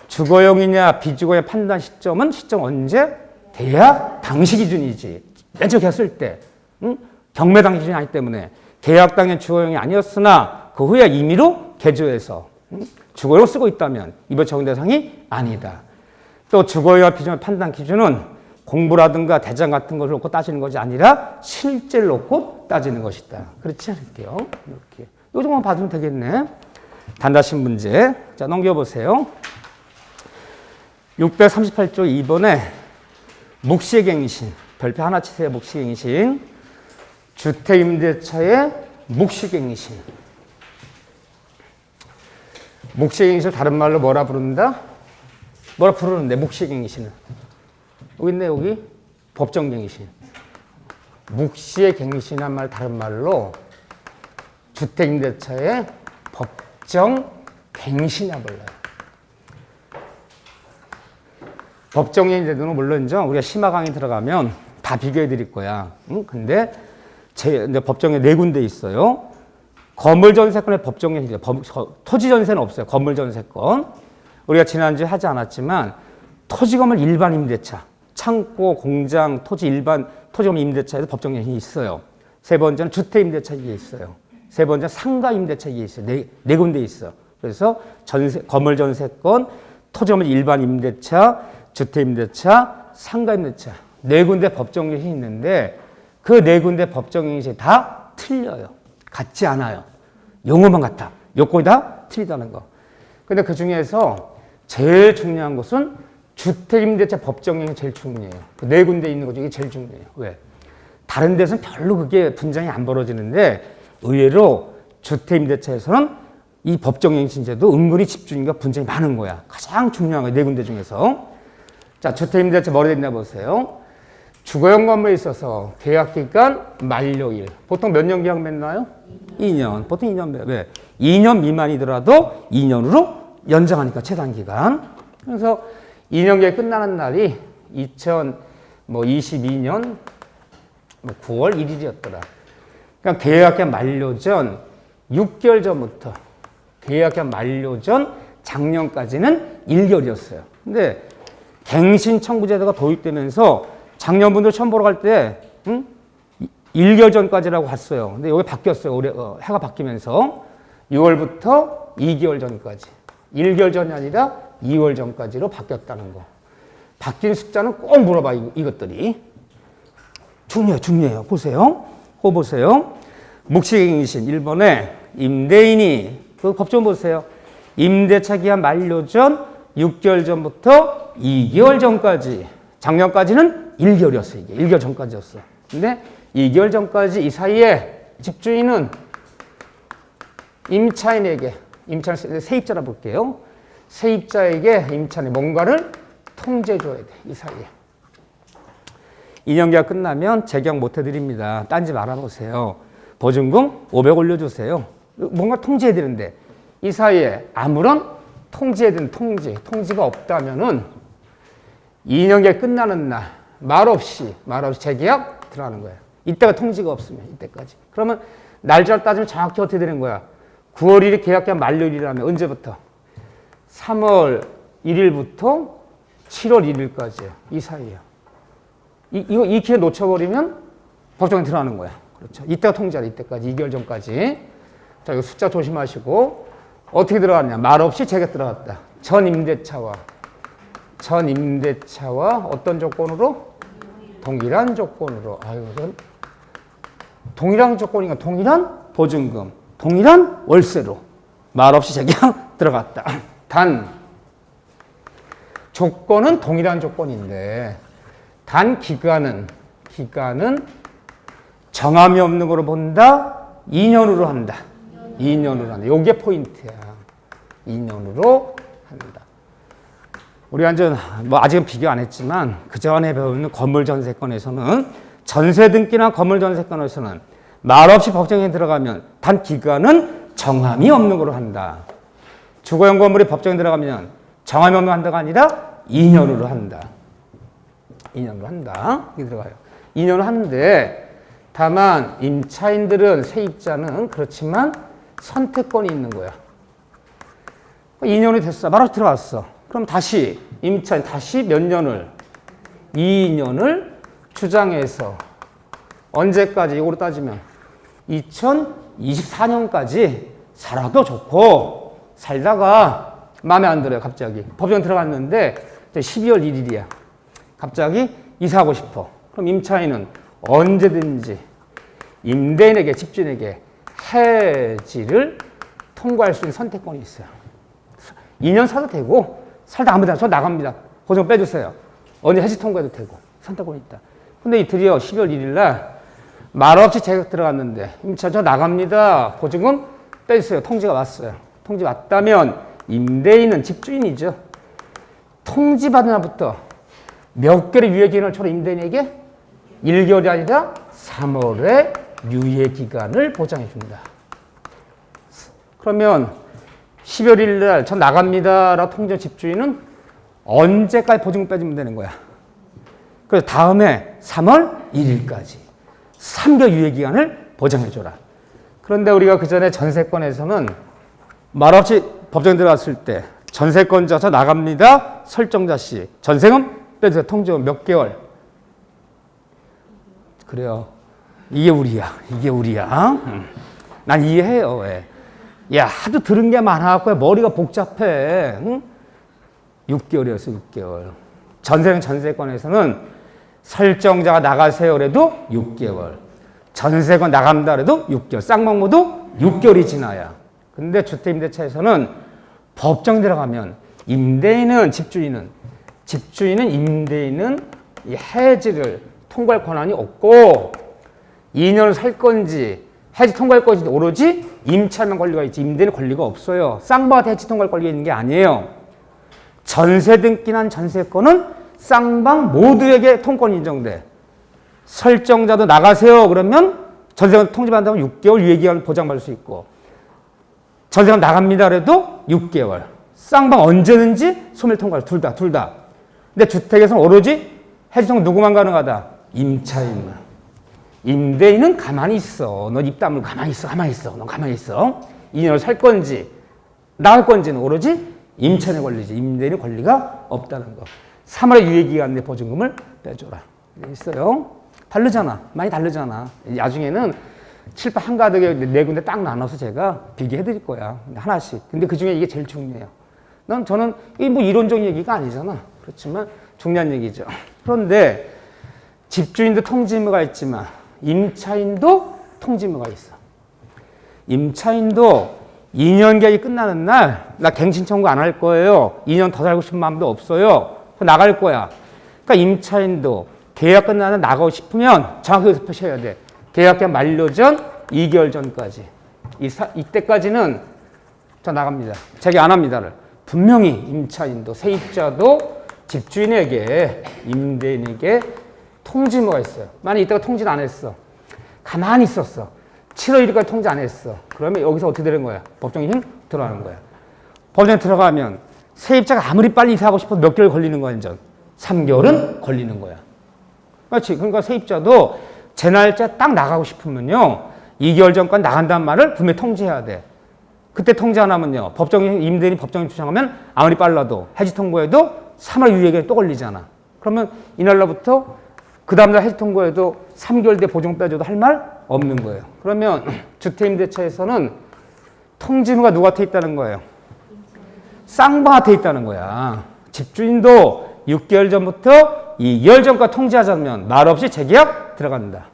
주거용이냐 비주거용의 판단 시점 언제? 계약 당시 기준이지. 맨 처음 했을 때. 경매 당시 기준이 아니기 때문에 계약 당일 주거용이 아니었으나 그 후에 임의로 개조해서 주거용을 쓰고 있다면 이번 적용 대상이 아니다. 또 주거용과 비주거용 판단 기준은 공부라든가 대장 같은 것을 놓고 따지는 것이 아니라 실제를 놓고 따지는 것이다. 그렇지 않을게요. 이렇게. 이 정도만 봐주면 되겠네. 단답식 문제. 자, 넘겨보세요. 638조 2번에 묵시갱신. 별표 하나 치세요. 묵시갱신. 주택임대차의 묵시갱신. 묵시갱신을 다른 말로 뭐라 부른다? 뭐라 부르는데, 묵시갱신은. 여기 있네, 여기. 법정갱신. 묵시의 갱신한 말 다른 말로 주택임대차의 법정갱신이라 불러요. 법정갱신은 물론이죠. 우리가 심화 강의 들어가면 다 비교해 드릴 거야. 근데 법정에 네 군데 있어요. 건물전세권의 법정갱신, 토지전세는 없어요. 건물전세권. 우리가 지난주에 하지 않았지만 토지건물 일반 임대차, 창고, 공장, 토지건물 임대차에도 법정갱신이 있어요. 세 번째는 주택임대차 이게 있어요. 세 번째는 상가임대차 이게 있어요. 네 군데 있어. 그래서 건물전세권, 토지건물 일반 임대차, 주택임대차, 상가임대차 네 군데 법정갱신이 있는데 그 네 군데 법정갱신이 다 틀려요. 같지 않아요. 용어만 같아. 요건이 다 틀리다는 거. 근데 그 중에서 제일 중요한 것은 주택임대차 법정갱신이 제일 중요해요. 그 네 군데 있는 것 중에 제일 중요해요. 왜? 다른 데서는 별로 그게 분쟁이 안 벌어지는데 의외로 주택임대차에서는 이 법정갱신제도 은근히 집주인과 분쟁이 많은 거야. 가장 중요한 거야. 네 군데 중에서. 자, 주택임대차 뭐라 됐나 보세요. 주거용 건물에 있어서 계약기간 만료일. 보통 몇 년 계약 맺나요? 2년. 보통 2년. 왜? 2년 미만이더라도 2년으로 연장하니까 최단기간. 그래서 2년 계약 끝나는 날이 2022년 9월 1일이었더라. 그러니까 계약기간 만료 전 6개월 전부터 계약기간 만료 전 작년까지는 1개월이었어요. 근데 갱신 청구제도가 도입되면서 작년분들 처음 보러 갈 때 1개월 전까지라고 갔어요. 근데 여기 바뀌었어요. 올해 해가 바뀌면서 6월부터 2개월 전까지. 1개월 전이 아니라 2월 전까지로 바뀌었다는 거. 바뀐 숫자는 꼭 물어봐. 이것들이. 중요해요. 보세요. 그거 보세요. 묵시갱신 1번에 임대인이 그 법정 보세요. 임대차 기한 만료 전 6개월 전부터 2개월 전까지. 작년까지는 1개월이었어. 이게 1개월 전까지였어. 근데 2개월 전까지 이 사이에 집주인은 임차인에게 세입자라 볼게요. 세입자에게 임차인이 뭔가를 통지해줘야 돼. 이 사이에. 2년 계약 끝나면 재계약 못 해드립니다. 딴지 말아놓으세요. 보증금 500 올려주세요. 뭔가 통지해야 되는데 이 사이에 아무런 통지해야 되는 통지가 없다면은 2년 계약 끝나는 날 말없이 재계약 들어가는 거야. 이때가 통지가 없으면 이때까지. 그러면 날짜를 따지면 정확히 어떻게 되는 거야? 9월 1일 계약기간 만료일이라면 언제부터? 3월 1일부터 7월 1일까지예요. 이 사이에요. 이 기회 놓쳐버리면 법정에 들어가는 거야. 그렇죠. 이때가 통지하라. 이때까지. 2개월 전까지. 자, 이거 숫자 조심하시고 어떻게 들어갔냐? 말없이 재계약 들어갔다. 전 임대차와 어떤 조건으로? 동일한 조건으로. 아유, 동일한 조건이니까 동일한 보증금, 동일한 월세로 말없이 재계약 들어갔다. 단 조건은 동일한 조건인데 단 기간은 정함이 없는 거로 본다. 2년으로 한다. 2년으로 한다. 요게 포인트야. 2년으로 한다. 우리 완전 아직은 비교 안 했지만 그 전에 배우는 건물 전세권에서는 전세 등기나 건물 전세권에서는 말없이 법정에 들어가면 단 기간은 정함이 없는 거로 한다. 주거용 건물이 법정에 들어가면 정함이 없는 한다가 아니라 2년으로 한다. 2년으로 한다. 이렇게 들어가요. 2년을 하는데 다만 임차인들은 세입자는 그렇지만 선택권이 있는 거야. 2년이 됐어. 말없이 들어갔어. 그럼 다시 임차인 몇 년을 2년을 주장해서 언제까지 이거로 따지면 2024년까지 살아도 좋고 살다가 마음에 안 들어요. 갑자기 법정 들어갔는데 12월 1일이야. 갑자기 이사하고 싶어. 그럼 임차인은 언제든지 임대인에게 집주인에게 해지를 통과할 수 있는 선택권이 있어요. 2년 사도 되고 살다 아무 데나 저 나갑니다. 보증금 빼주세요. 언제 해지 통과해도 되고 선택권이 있다. 근데 이 드디어 12월 1일 날 말없이 재계약 들어갔는데 임차 저 나갑니다. 보증금 빼주세요. 통지가 왔어요. 통지 왔다면 임대인은 집주인이죠. 통지 받은 날부터 몇 개월의 유예기간을 줘라 임대인에게? 1개월이 아니라 3월의 유예기간을 보장해 준다. 그러면 12월 1일 날 저 나갑니다 라고 통지한 집주인은 언제까지 보증금 빼주면 되는 거야? 그래서 다음에 3월 1일까지 3개월 유예기간을 보장해줘라. 그런데 우리가 그 전에 전세권에서는 말없이 법정에 들어갔을 때 전세권자 저 나갑니다. 설정자 씨 전세금 빼주세요. 통지금 몇 개월? 그래요. 이게 우리야. 난 이해해요. 왜? 야, 하도 들은 게 많아갖고 머리가 복잡해. 응? 6개월이었어, 6개월. 전세권에서는 설정자가 나가세요 그래도 6개월. 전세권 나간다 그래도 6개월. 쌍방모도 6개월이 지나야. 근데 주택임대차에서는 법정 들어가면 임대인은 집주인은 임대인은 이 해지를 통과할 권한이 없고 2년을 살 건지 해지 통과할 것인데 오로지 임차인만 권리가 있지 임대인은 권리가 없어요. 쌍방한테 해지 통과할 권리가 있는 게 아니에요. 전세 등기난 전세권은 쌍방 모두에게 통권이 인정돼. 설정자도 나가세요 그러면 전세권 통지받는다면 6개월 유예기간 보장받을 수 있고 전세권 나갑니다 그래도 6개월. 쌍방 언제든지 소멸 통과를 둘 다. 근데 주택에서는 오로지 해지 통과 누구만 가능하다? 임차인만. 임대인은 가만히 있어. 너 입 다물고 가만히 있어. 너 가만히 있어. 2년을 살 건지 나갈 건지는 오로지 임차인의 권리지. 임대인의 권리가 없다는 거. 3월의 유예기간 내 보증금을 빼줘라. 있어요. 다르잖아. 많이 다르잖아. 나중에는 칠판 한가득에 네 군데 딱 나눠서 제가 비교해 드릴 거야. 하나씩. 근데 그 중에 이게 제일 중요해요. 저는 이게 뭐 이론적인 얘기가 아니잖아. 그렇지만 중요한 얘기죠. 그런데 집주인도 통지의무가 있지만 임차인도 통지의무가 있어. 임차인도 2년 계약이 끝나는 날 나 갱신 청구 안 할 거예요. 2년 더 살고 싶은 마음도 없어요. 나갈 거야. 그러니까 임차인도 계약 끝나는 나가고 싶으면 정확히 여기서 표시해야 돼. 계약기간 만료 전 2개월 전까지. 이때까지는 저 나갑니다. 자기 안 합니다를. 분명히 임차인도 세입자도 집주인에게 임대인에게 통지의무가 있어요. 만약 이때가 통지를 안 했어. 가만히 있었어. 7월 1일까지 통지 안 했어. 그러면 여기서 어떻게 되는 거야? 법정에 힘 들어가는 거야. 법정에 들어가면 세입자가 아무리 빨리 이사하고 싶어도 몇 개월 걸리는 거야, 이제. 3개월은 걸리는 거야. 그렇지. 그러니까 세입자도 제 날짜 딱 나가고 싶으면요. 2개월 전까지 나간다는 말을 분명히 통지해야 돼. 그때 통지 안 하면요. 임대인이 법정에 주장하면 아무리 빨라도 해지 통보해도 3월 유예기간이 또 걸리잖아. 그러면 이날로부터 그 다음날 해지 통보해도 3개월 뒤에 보증 빼줘도 할 말 없는 거예요. 그러면 주택임대차에서는 통지의무가 누구한테 있다는 거예요? 쌍방한테 있다는 거야. 집주인도 6개월 전부터 2개월 전까지 통지하자면 말없이 재계약 들어간다.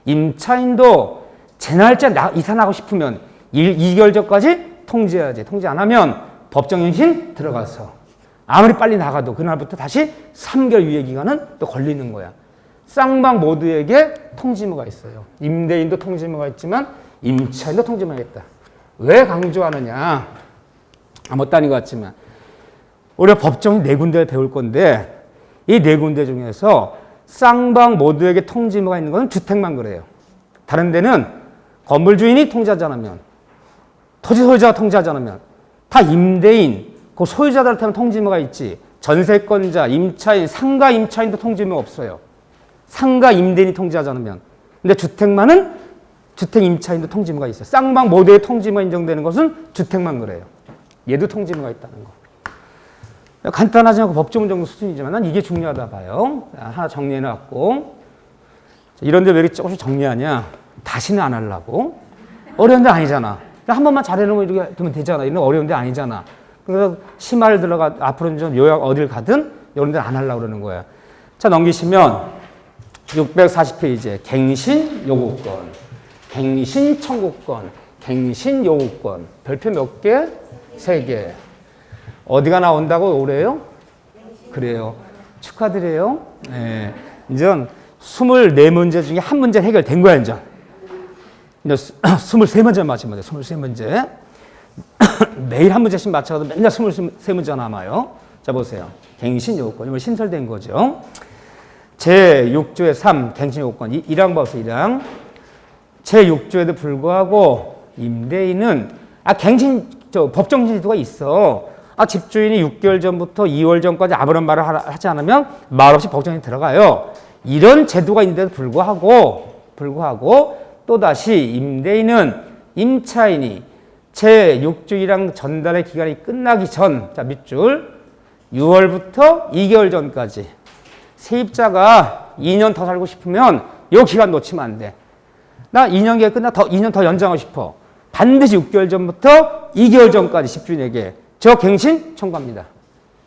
임차인도 제 날짜 이사 나고 싶으면 2개월 전까지 통지해야지. 통지 안 하면 법정행신 들어가서 아무리 빨리 나가도 그날부터 다시 3개월 유예기간은 또 걸리는 거야. 쌍방 모두에게 통지의무가 있어요. 임대인도 통지의무가 있지만 임차인도 통지의무가 있다. 왜 강조하느냐? 못 다닌 것 같지만 우리가 법정이 4군데를 배울 건데 이 4군데 중에서 쌍방 모두에게 통지의무가 있는 것은 주택만 그래요. 다른 데는 건물 주인이 통지하지 않으면 토지 소유자가 통지하지 않으면 다 임대인, 그 소유자들한테는 통지의무가 있지. 전세권자, 임차인, 상가 임차인도 통지의무가 없어요. 상가 임대인이 통지하지 않으면. 근데 주택만은 주택 임차인도 통지의무가 있어요. 쌍방 모두의 통지의무가 인정되는 것은 주택만 그래요. 얘도 통지의무가 있다는 거. 간단하지 않고 법조문 정도 수준이지만 난 이게 중요하다 봐요. 하나 정리해놨고. 이런데 왜 이렇게 조금씩 정리하냐? 다시는 안 하려고. 어려운 데 아니잖아. 한 번만 잘해놓으면 이렇게 되면 되잖아. 이런 어려운 데 아니잖아. 그래서 심화를 들어가 앞으로는 좀 요약 어딜 가든 이런 데는 안 하려고 그러는 거야. 자, 넘기시면 640페이지에 갱신 요구권, 갱신 청구권, 갱신 요구권. 별표 몇 개? 3개. 어디가 나온다고 오래요? 그래요. 축하드려요. 네. 이제 24문제 중에 한 문제 해결된 거야, 이제. 23문제 맞으면 돼, 23문제. 매일 한 문제씩 맞춰도 맨날 23문제 남아요. 자, 보세요. 갱신 요건. 이거 신설된 거죠. 제6조의 3, 갱신 요건. 1항 봐서 1항. 제6조에도 불구하고 임대인은, 법정 지도가 있어. 집주인이 6개월 전부터 2월 전까지 아무런 말을 하지 않으면 말없이 법정에 들어가요. 이런 제도가 있는데도 불구하고 또다시 임대인은 임차인이 제6조 1항 전달의 기간이 끝나기 전, 자, 밑줄 6월부터 2개월 전까지 세입자가 2년 더 살고 싶으면 이 기간 놓치면 안 돼. 나 2년 기간 끝나 2년 더 연장하고 싶어. 반드시 6개월 전부터 2개월 전까지 집주인에게 저 갱신 청구합니다.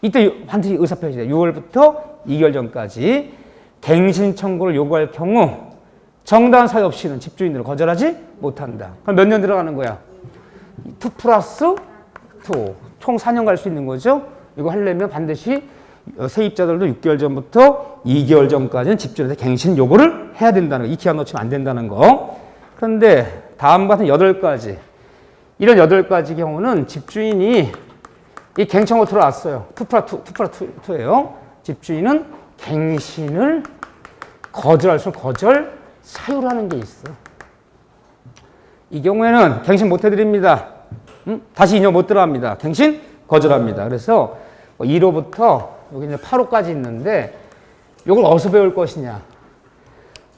이때 반드시 의사표시돼. 6월부터 2개월 전까지 갱신 청구를 요구할 경우 정당한 사유 없이는 집주인들은 거절하지 못한다. 그럼 몇 년 들어가는 거야? 2 플러스 2. 총 4년 갈 수 있는 거죠. 이거 하려면 반드시 세입자들도 6개월 전부터 2개월 전까지는 집주인한테 갱신 요구를 해야 된다는 거. 이 기간 놓치면 안 된다는 거. 그런데 다음과 같은 8가지. 이런 8가지 경우는 집주인이 이 갱신으로 들어왔어요. 2+2예요. 집주인은 갱신을 거절할 수 거절 사유라는 게 있어. 이 경우에는 갱신 못 해드립니다. 다시 인용 못 들어갑니다. 갱신 거절합니다. 그래서 2호부터 여기 이제 8호까지 있는데 이걸 어디서 배울 것이냐.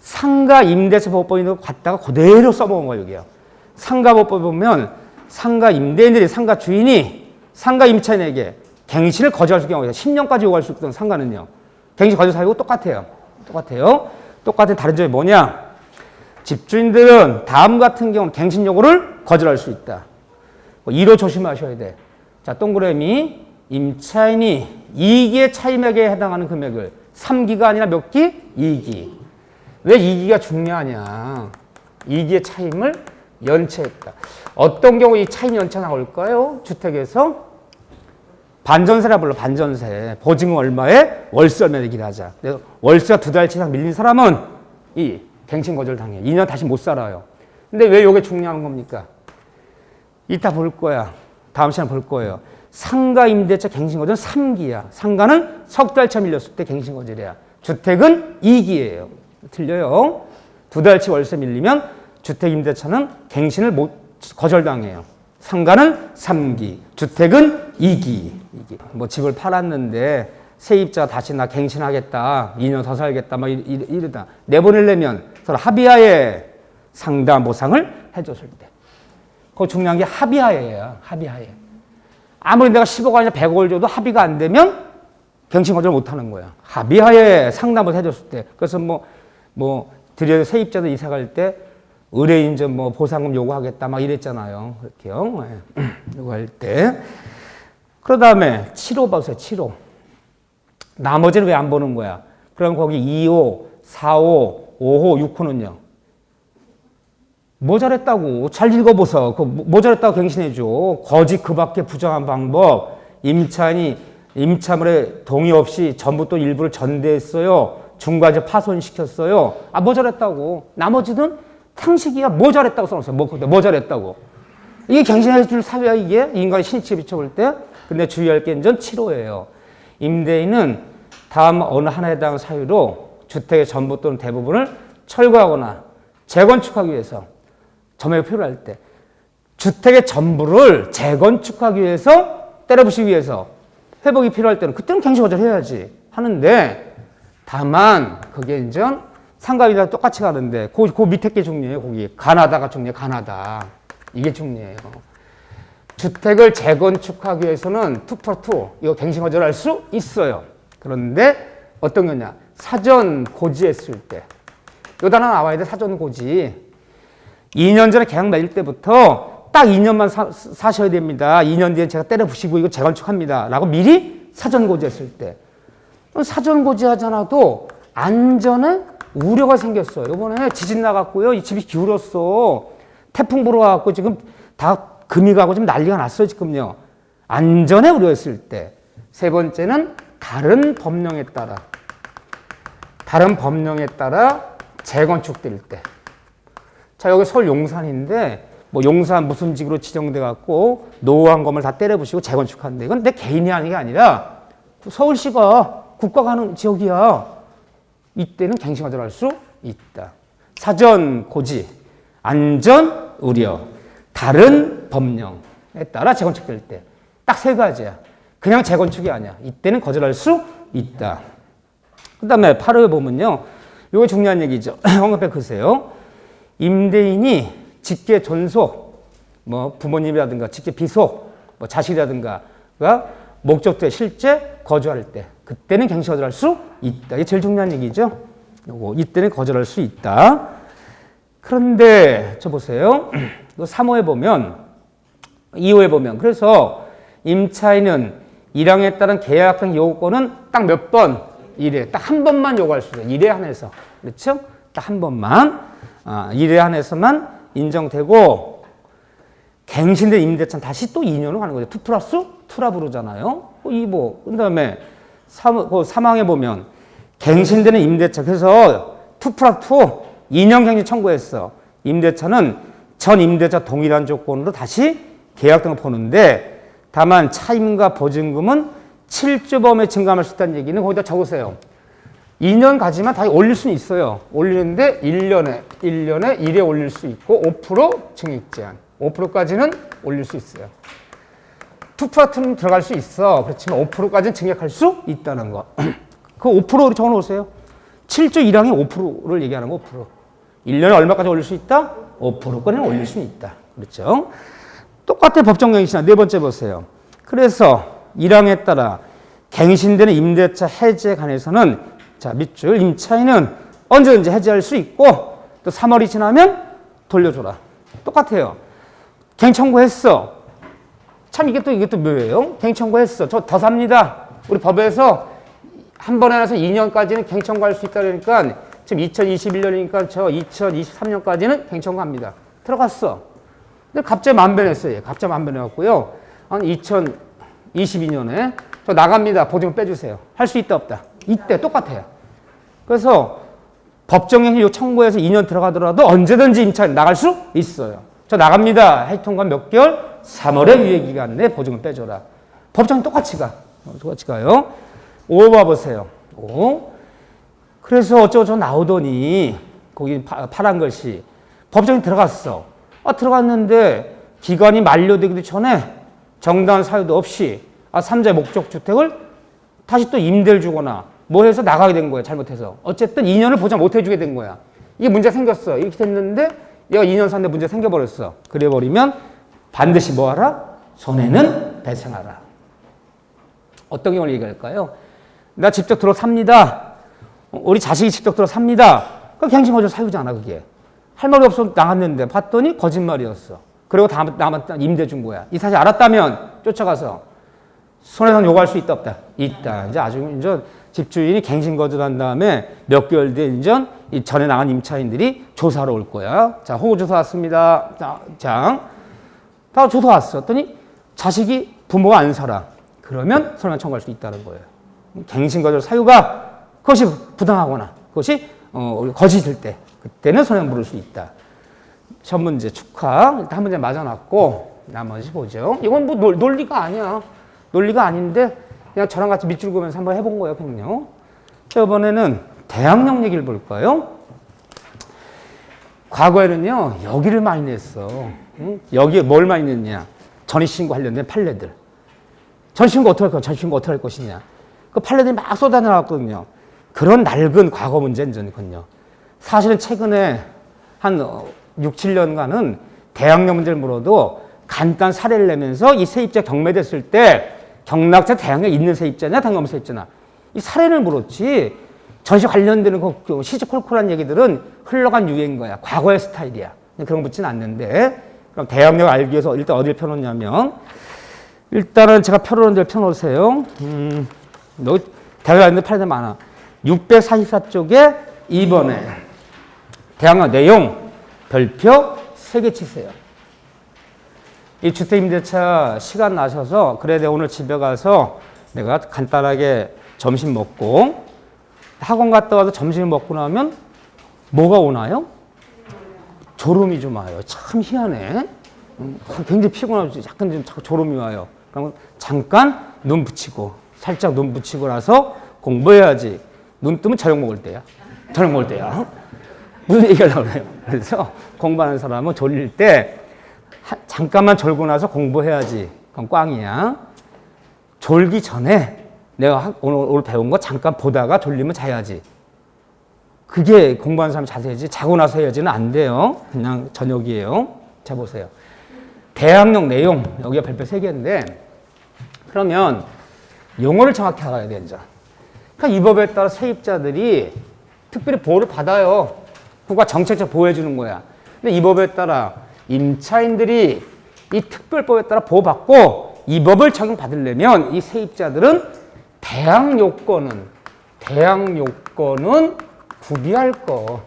상가 임대차 법법에 있는 거 갖다가 그대로 써먹은 거예요. 여기요. 상가 법법에 보면 상가 임대인들이 상가 주인이 상가 임차인에게 갱신을 거절할 수 있는 경우가 10년까지 요구할 수 있던 상가는요. 갱신 거절 사유가 똑같아요. 똑같은 다른 점이 뭐냐. 집주인들은 다음 같은 경우는 갱신 요구를 거절할 수 있다. 2로 조심하셔야 돼. 자, 동그라미 임차인이 2기의 차임액에 해당하는 금액을 3기가 아니라 몇 기? 2기. 왜 2기가 중요하냐. 2기의 차임을 연체했다. 어떤 경우 이 차임 연체 나올까요? 주택에서 반전세라 불러. 반전세. 보증금 얼마에 월세 얼마 내기를 하자. 월세가 2달치 이상 밀린 사람은 이 갱신 거절 당해. 2년 다시 못 살아요. 근데 왜 이게 중요한 겁니까? 이따 볼 거야. 다음 시간에 볼 거예요. 상가 임대차 갱신 거절은 3기야. 상가는 석 달 차 밀렸을 때 갱신 거절이야. 주택은 2기예요. 틀려요. 2달치 월세 밀리면 주택 임대차는 갱신을 거절당해요. 상가는 3기, 주택은 2기. 뭐 집을 팔았는데 세입자가 다시 나 갱신하겠다, 2년 더 살겠다, 막 이러다 내보내려면 서로 합의하에 상담 보상을 해줬을 때. 그거 중요한 게 합의하에예요. 합의하에. 아무리 내가 10억 아니라 100억을 줘도 합의가 안 되면 갱신 거절 못 하는 거야. 합의하에 상담을 해줬을 때. 그래서 드디어 세입자들 이사 갈 때 의뢰인 좀 보상금 요구하겠다 막 이랬잖아요. 그렇게요. 요구할 때. 그 다음에 7호 봐주세요. 7호. 나머지는 왜 안 보는 거야? 그럼 거기 2호, 4호, 5호, 6호는요. 뭐 잘했다고? 잘 읽어보소. 뭐 잘했다고 갱신해줘. 거짓 그 밖에 부정한 방법. 임차인이 임차물에 동의 없이 전부 또 일부를 전대했어요. 중과제 파손시켰어요. 뭐 잘했다고? 나머지는 상식이야. 뭐 잘했다고 써놨어요. 뭐 잘했다고. 이게 갱신해 줄 사유야, 이게. 인간의 신체에 비춰볼 때. 근데 주의할 게 이제 7호예요. 임대인은 다음 어느 하나에 해당하는 사유로 주택의 전부 또는 대부분을 철거하거나 재건축하기 위해서 점액이 필요할 때 주택의 전부를 재건축하기 위해서 때려부시기 위해서 회복이 필요할 때는 그때는 갱신 거절해야지 하는데 다만 그게 이제 상가비랑 똑같이 가는데 그 밑에 게 중요해요. 거기 가나다가 중요해요. 가나다. 이게 중요해요. 주택을 재건축하기 위해서는 2+2 이거 갱신 거절할 수 있어요. 그런데 어떤 거냐? 사전 고지했을 때. 요 단어 나와야 돼. 사전 고지. 2년 전에 계약 맺을 때부터 딱 2년만 사셔야 됩니다. 2년 뒤에 제가 때려 부시고 이거 재건축합니다. 라고 미리 사전 고지했을 때. 사전 고지하잖아도 안전에 우려가 생겼어요. 이번에 지진 나갔고요. 이 집이 기울었어. 태풍 불어와갖고 지금 다 금이 가고 지금 난리가 났어요. 지금요. 안전에 우려했을 때. 세 번째는 다른 법령에 따라 재건축될 때. 자, 여기 서울 용산인데 용산 무슨 직으로 지정돼 갖고 노후한 건물 다 때려부시고 재건축한대. 이건 내 개인이 하는 게 아니라 서울시가 국가가 하는 지역이야. 이때는 갱신 거절할 수 있다. 사전 고지, 안전 우려, 다른 법령에 따라 재건축될 때. 딱 세 가지야. 그냥 재건축이 아니야. 이때는 거절할 수 있다. 그 다음에 8호에 보면요. 이거 중요한 얘기죠. 언급해 보세요. 임대인이 직계 존속, 부모님이라든가 직계 비속, 자식이라든가가 목적지에 실제 거주할 때, 그때는 갱신 거절할 수 있다. 이게 제일 중요한 얘기죠. 요거 이때는 거절할 수 있다. 그런데 저 보세요. 3호에 보면, 2호에 보면, 그래서 임차인은 1항에 따른 계약상 요구권은 딱 몇 번? 1회. 딱 한 번만 요구할 수 있어요. 1회 한해서. 그렇죠? 딱 한 번만. 1회 한해서만 인정되고, 갱신된 임대차는 다시 또 2년으로 가는 거죠. 2+2라 부르잖아요. 그 다음에 3항에 보면, 갱신되는 임대차. 그래서 2+2, 2년 갱신 청구했어. 임대차는 전 임대차 동일한 조건으로 다시 계약 등을 보는데 다만 차임과 보증금은 7조 범위 증감할 수 있다는 얘기는 거기다 적으세요. 2년 가지만 다시 올릴 수는 있어요. 올리는데 1년에 1에 올릴 수 있고 5% 증액 제한. 5%까지는 올릴 수 있어요. 2%는 들어갈 수 있어. 그렇지만 5%까지는 증액할 수 있다는 거. 그 5% 적어놓으세요. 7조 1항이 5%를 얘기하는 거 5%. 1년에 얼마까지 올릴 수 있다? 5%까지는 올릴 수는 있다. 그렇죠? 똑같아 법정갱신이나 네 번째 보세요. 그래서 1항에 따라 갱신되는 임대차 해지에 관해서는 자 밑줄 임차인은 언제든지 해지할 수 있고 또 3월이 지나면 돌려줘라. 똑같아요. 갱 청구했어. 참 이게 또 뭐예요? 갱 청구했어. 저 더 삽니다. 우리 법에서 한 번에 해서 2년까지는 갱 청구할 수 있다 그러니까 지금 2021년이니까 저 2023년까지는 갱 청구합니다. 들어갔어. 근데 갑자기 만변했어요. 갑자기 만변해갖고요. 한 2022년에 저 나갑니다. 보증금 빼주세요. 할 수 있다 없다. 이때 똑같아요. 그래서 법정행위 청구해서 2년 들어가더라도 언제든지 임차인 나갈 수 있어요. 저 나갑니다. 해지 통과 몇 개월? 3월의 유예기간 내 보증금 빼줘라. 법정이 똑같이 가. 똑같이 가요. 5 봐보세요. 5. 그래서 어쩌고저쩌고 나오더니 거기 파란 글씨 법정이 들어갔어. 들어갔는데 기간이 만료되기도 전에 정당한 사유도 없이 3자의 목적주택을 다시 또 임대를 주거나 뭐 해서 나가게 된 거야. 잘못해서. 어쨌든 2년을 보장 못 해주게 된 거야. 이게 문제 생겼어. 이렇게 됐는데 얘가 2년 샀는데 문제 생겨버렸어. 그래버리면 반드시 뭐 하라? 손해는 배상하라. 어떤 경우를 얘기할까요? 나 직접 들어 삽니다. 우리 자식이 직접 들어 삽니다. 그 갱신거절 사유잖아 그게. 할 말이 없어 나갔는데 봤더니 거짓말이었어. 그리고 남았다 임대 준 거야. 이 사실 알았다면 쫓아가서 손해배상 요구할 수 있다 없다? 있다. 이제 아주 이제 집주인이 갱신거절한 다음에 몇 개월 뒤에 이제 이 전에 나간 임차인들이 조사로 올 거야. 자, 호구조사 왔습니다. 다 조사 왔어. 했더니 자식이 부모가 안 살아. 그러면 손해배상 청구할 수 있다는 거예요. 갱신거절 사유가 그것이 부당하거나 그것이 거짓일 때 그때는 손해배상 물을 수 있다. 첫 문제 축하. 일단 한 문제 맞아놨고 나머지 보죠. 이건 뭐 논리가 아니야. 논리가 아닌데 그냥 저랑 같이 밑줄 그으면서 한번 해본 거예요. 그냥요. 자, 이번에는 대항력 얘기를 볼까요? 과거에는요. 여기를 많이 냈어. 응? 여기에 뭘 많이 냈냐. 전입신고 관련된 판례들. 전입신고 어떻게 할 거야? 전입신고 어떻게 할 것이냐. 그 판례들이 막 쏟아나왔거든요. 그런 낡은 과거 문제는요. 사실은 최근에 한 6, 7년간은 대항력 문제를 물어도 간단 사례를 내면서 이 세입자 경매됐을 때 경락자 대항력 있는 세입자냐 대항력 없는 세입자냐 이 사례를 물었지 전시 관련되는 그 시시콜콜한 얘기들은 흘러간 유행인 거야. 과거의 스타일이야. 그런 거 묻지는 않는데 그럼 대항력 알기 위해서 일단 어디를 펴놓냐면 일단은 제가 펴놓은 데를 펴놓으세요. 대항력 있는 판례들 많아. 644쪽에 2번에 대항력 내용 별표 3개 치세요. 이 주택임대차 시간 나셔서 그래 내가 오늘 집에 가서 내가 간단하게 점심 먹고 학원 갔다 와서 점심을 먹고 나면 뭐가 오나요? 졸음이 좀 와요. 참 희한해. 굉장히 피곤하고 약간 좀 졸음이 와요. 그러면 잠깐 눈 붙이고 살짝 눈 붙이고 나서 공부해야지. 눈 뜨면 저녁 먹을 때야. 저녁 먹을 때야. 무슨 얘기하려고 그래요? 그래서 공부하는 사람은 졸릴 때 잠깐만 졸고 나서 공부해야지. 그건 꽝이야. 졸기 전에 내가 오늘 배운 거 잠깐 보다가 졸리면 자야지. 그게 공부하는 사람이 자세지. 자고 나서 해야지는 안 돼요. 그냥 저녁이에요. 자, 보세요. 대항력 내용. 여기가 별표 3개인데 그러면 용어를 정확히 알아야 되죠. 그러니까 이 법에 따라 세입자들이 특별히 보호를 받아요. 국가 정책적 보호해 주는 거야. 근데 이 법에 따라 임차인들이 이 특별법에 따라 보호받고 이 법을 적용받으려면 이 세입자들은 대항 요건은 구비할 거.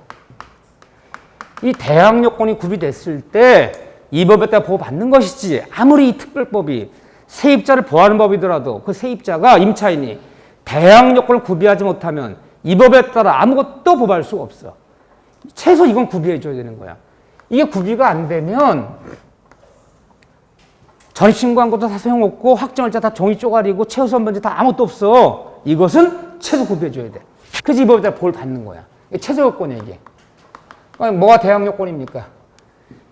이 대항 요건이 구비됐을 때 이 법에 따라 보호받는 것이지 아무리 이 특별법이 세입자를 보호하는 법이더라도 그 세입자가 임차인이 대항 요건을 구비하지 못하면 이 법에 따라 아무것도 보호할 수가 없어. 최소 이건 구비해 줘야 되는 거야. 이게 구비가 안 되면 전입신고한 것도 다 소용없고 확정일자 다 종이 쪼가리고 최우선 번지 다 아무것도 없어. 이것은 최소 구비해줘야 돼. 그래서 이 법에다 볼 받는 거야. 이게 최소 요건이야 이게. 뭐가 대항 요건입니까?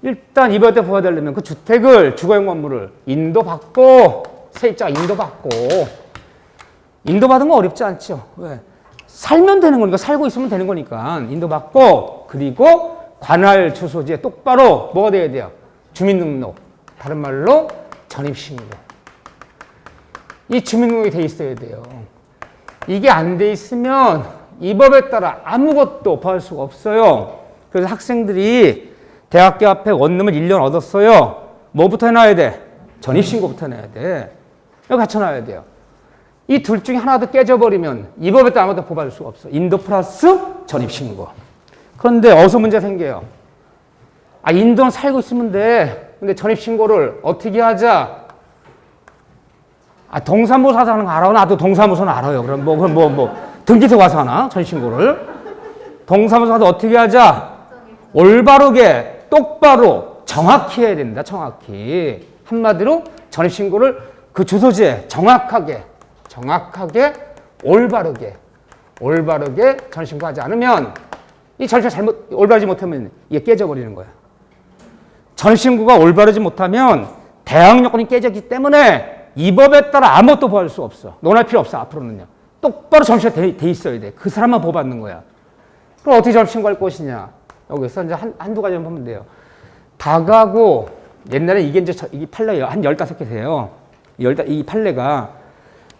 일단 이 법에 보호되려면 그 주택을 주거용 건물을 인도받고 세입자가 인도받은 건 어렵지 않죠. 왜? 살면 되는 거니까 살고 있으면 되는 거니까 인도받고 그리고 관할 주소지에 똑바로 뭐가 돼야 돼요? 주민등록. 다른 말로 전입신고. 이 주민등록이 돼 있어야 돼요. 이게 안 돼 있으면 이 법에 따라 아무것도 보할 수가 없어요. 그래서 학생들이 대학교 앞에 원룸을 1년 얻었어요. 뭐부터 해놔야 돼? 전입신고부터 해놔야 돼. 이거 갖춰놔야 돼요. 이 둘 중에 하나도 깨져버리면 이 법에 따라 아무것도 보호받을 수가 없어. 인도 플러스 전입신고. 그런데 어디서 문제 생겨요? 인도는 살고 있으면 돼. 근데 전입신고를 어떻게 하자? 동사무소 가서 하는 거 알아? 나도 동사무소는 알아요. 그럼 등기소 가서 하나? 전입신고를. 동사무소 가서 어떻게 하자? 올바르게, 똑바로, 정확히 해야 된다. 정확히. 한마디로 전입신고를 그 주소지에 정확하게, 올바르게 전입신고하지 않으면 이 절차 올바르지 못하면 이게 깨져버리는 거야. 전입신고가 올바르지 못하면 대항 요건이 깨졌기 때문에 이 법에 따라 아무것도 보호할 수 없어. 논할 필요 없어. 앞으로는요. 똑바로 전입신고가 돼 있어야 돼. 그 사람만 보호받는 거야. 그럼 어떻게 전입신고할 것이냐. 여기서 이제 한두 가지만 보면 돼요. 다가구, 옛날에 이게 판례예요. 한 15개세요. 이 판례가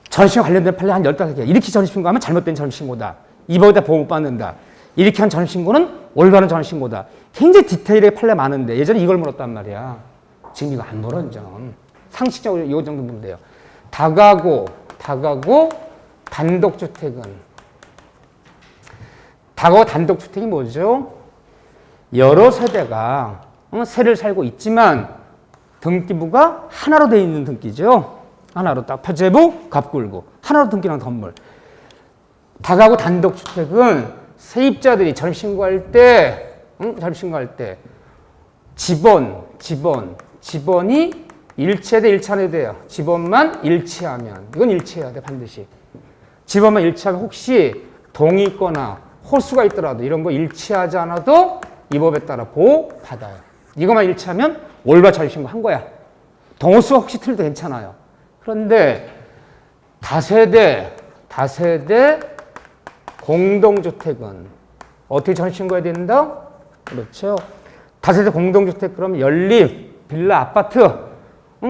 전입신고 관련된 판례 한 15개. 이렇게 전입신고하면 잘못된 전입신고다. 이 법에다 보호 못 받는다. 이렇게 한 전입신고는 올바른 전입신고다. 굉장히 디테일하게 판례 많은데 예전에 이걸 물었단 말이야. 지금 이거 안 물어, 이제. 상식적으로 이 정도 보면 돼요. 다가구, 단독주택은. 다가구 단독주택이 뭐죠? 여러 세대가 세를 살고 있지만 등기부가 하나로 되어 있는 등기죠. 하나로 딱 표제부, 갑굴구. 하나로 등기한 건물. 다가구 단독주택은 세입자들이 전입신고할 때 집원이 일치해야 돼, 일치 안 해야 돼요? 집원만 일치하면. 이건 일치해야 돼, 반드시. 집원만 일치하면 혹시 동이 있거나 호수가 있더라도 이런 거 일치하지 않아도 이 법에 따라 보호받아요. 이것만 일치하면 올바른 전입신고 한 거야. 동호수가 혹시 틀려도 괜찮아요. 그런데 다세대 공동주택은 어떻게 전입신고해야 된다? 그렇죠. 다세대 공동주택 그러면 연립, 빌라, 아파트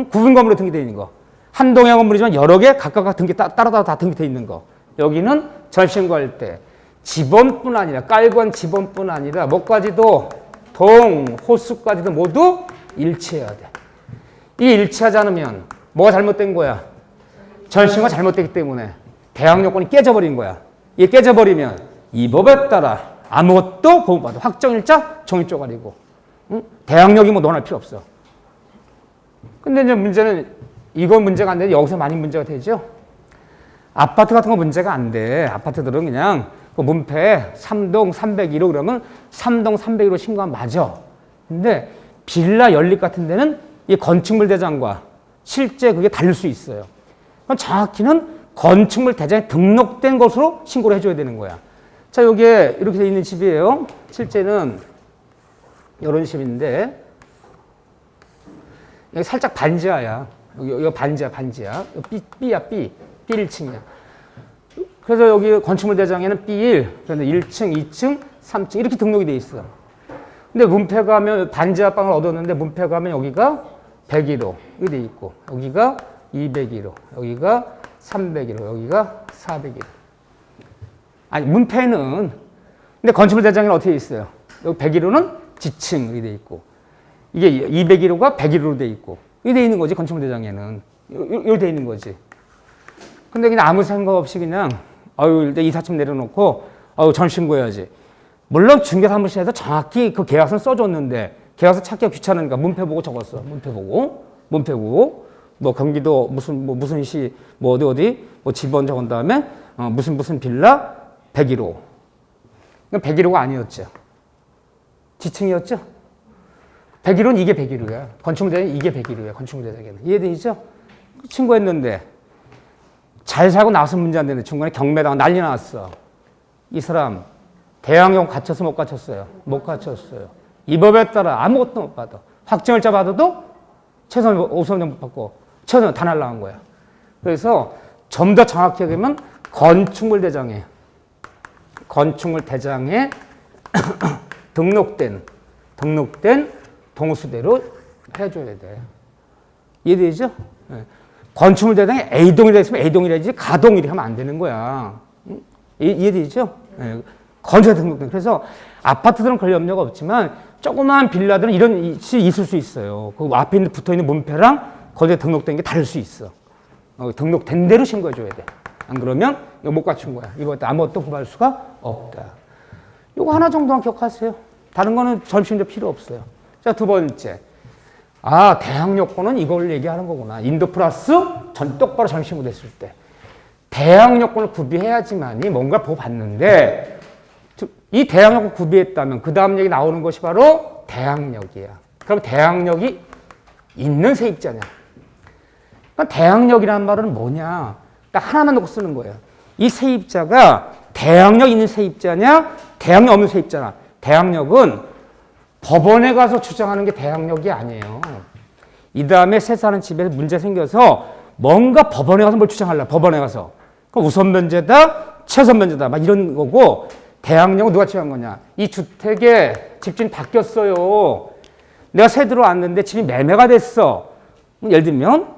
구분 건물로 등기되어 있는 거. 한 동의 건물이지만 여러 개 각각 등기 따로 다 등기되어 있는 거. 여기는 전입신고할 때 집원뿐 아니라 깔관 집원뿐 아니라 뭐까지도 호수까지도 모두 일치해야 돼. 이 일치하지 않으면 뭐가 잘못된 거야? 전입신고가 잘못됐기 때문에 대항 요건이 깨져버린 거야. 이게 깨져버리면 이 법에 따라 아무것도 보호받아. 확정일자 종이 쪼가리고. 대항력이 논할 필요 없어. 근데 이제 문제는 이건 문제가 안 되는데 여기서 많이 문제가 되죠. 아파트 같은 거 문제가 안 돼. 아파트들은 그냥 그 문패 3동 301호 그러면 3동 301호 신고하면 맞아. 근데 빌라 연립 같은 데는 이 건축물 대장과 실제 그게 다를 수 있어요. 그럼 정확히는 건축물 대장에 등록된 것으로 신고를 해줘야 되는 거야. 자, 여기에 이렇게 돼 있는 집이에요. 실제는 이런 집인데 여기 살짝 반지하야. 여기 반지야. B야, B 1층이야. 그래서 여기 건축물 대장에는 B1, 그런데 1층, 2층, 3층 이렇게 등록이 돼 있어. 근데 문패 가면 반지하 방을 얻었는데 문패 가면 여기가 101호 이렇게 돼 있고 여기가 201호, 여기가 301호, 여기가 401호. 아니 문패는 근데 건축물 대장에는 어떻게 있어요? 여기 101호는 지층 이렇게 돼 있고 이게 201호가 101호로 돼 있고 이렇게 돼 있는 거지 건축물 대장에는 이렇게 돼 있는 거지. 근데 그냥 아무 생각 없이 그냥 일단 이삿짐 내려놓고 전신고해야지. 물론 중개사무실에서 정확히 그 계약서는 써줬는데 계약서 찾기가 귀찮으니까 문패 보고 적었어. 문패 보고 뭐 경기도 무슨 시 어디 집원 적은 다음에 무슨 빌라 101호. 101호가 아니었죠. 지층이었죠. 101호는 이게 101호야. 건축물대장이 이게 101호야. 건축물대장에는. 이해되시죠? 친구했는데 잘 살고 나서 문제 안 되는데 중간에 경매당하고 난리 났어. 이 사람 대항력 갇혀서 못 갇혔어요. 못 갇혔어요. 이 법에 따라 아무것도 못 받아. 확정일자 받아도 최소한 5성전 못 받고 최소한 다 날라간 거야. 그래서 좀 더 정확히 얘기하면 건축물대장에 등록된 동수대로 해줘야 돼. 이해되죠? 네. 건축물대장에 A동이라 했으면 A동이라지 가동이라 하면 안 되는 거야. 이해되죠? 네. 건축에 등록된. 그래서 아파트들은 그럴 염려가 없지만 조그마한 빌라들은 이런 일이 있을 수 있어요. 그 앞에 붙어있는 문패랑 거기에 등록된 게 다를 수 있어. 등록된 대로 신고해줘야 돼. 안 그러면 이거 못 갖춘 거야. 이거 아무것도 구할 수가 없다. 이거 하나 정도만 기억하세요. 다른 거는 점심도 필요 없어요. 자, 두 번째. 아, 대항 요건은 이걸 얘기하는 거구나. 인도 플러스 똑바로 점심으로 됐을 때. 대항 요건을 구비해야지만이 뭔가 보고 봤는데 이 대항력을 구비했다면 그 다음 얘기 나오는 것이 바로 대항력이야. 그럼 대항력이 있는 세입자냐? 그러니까 대항력이라는 말은 뭐냐? 딱 하나만 놓고 쓰는 거예요. 이 세입자가 대항력 있는 세입자냐? 대항력 없는 세입자냐? 대항력은 법원에 가서 주장하는 게 대항력이 아니에요. 이 다음에 새 사는 집에 문제 생겨서 뭔가 법원에 가서 뭘 주장하려 법원에 가서. 그럼 우선 면제다, 최선 면제다, 막 이런 거고 대항력은 누가 취한 거냐? 이 주택에 집주인 바뀌었어요. 내가 새 들어왔는데 집이 매매가 됐어. 예를 들면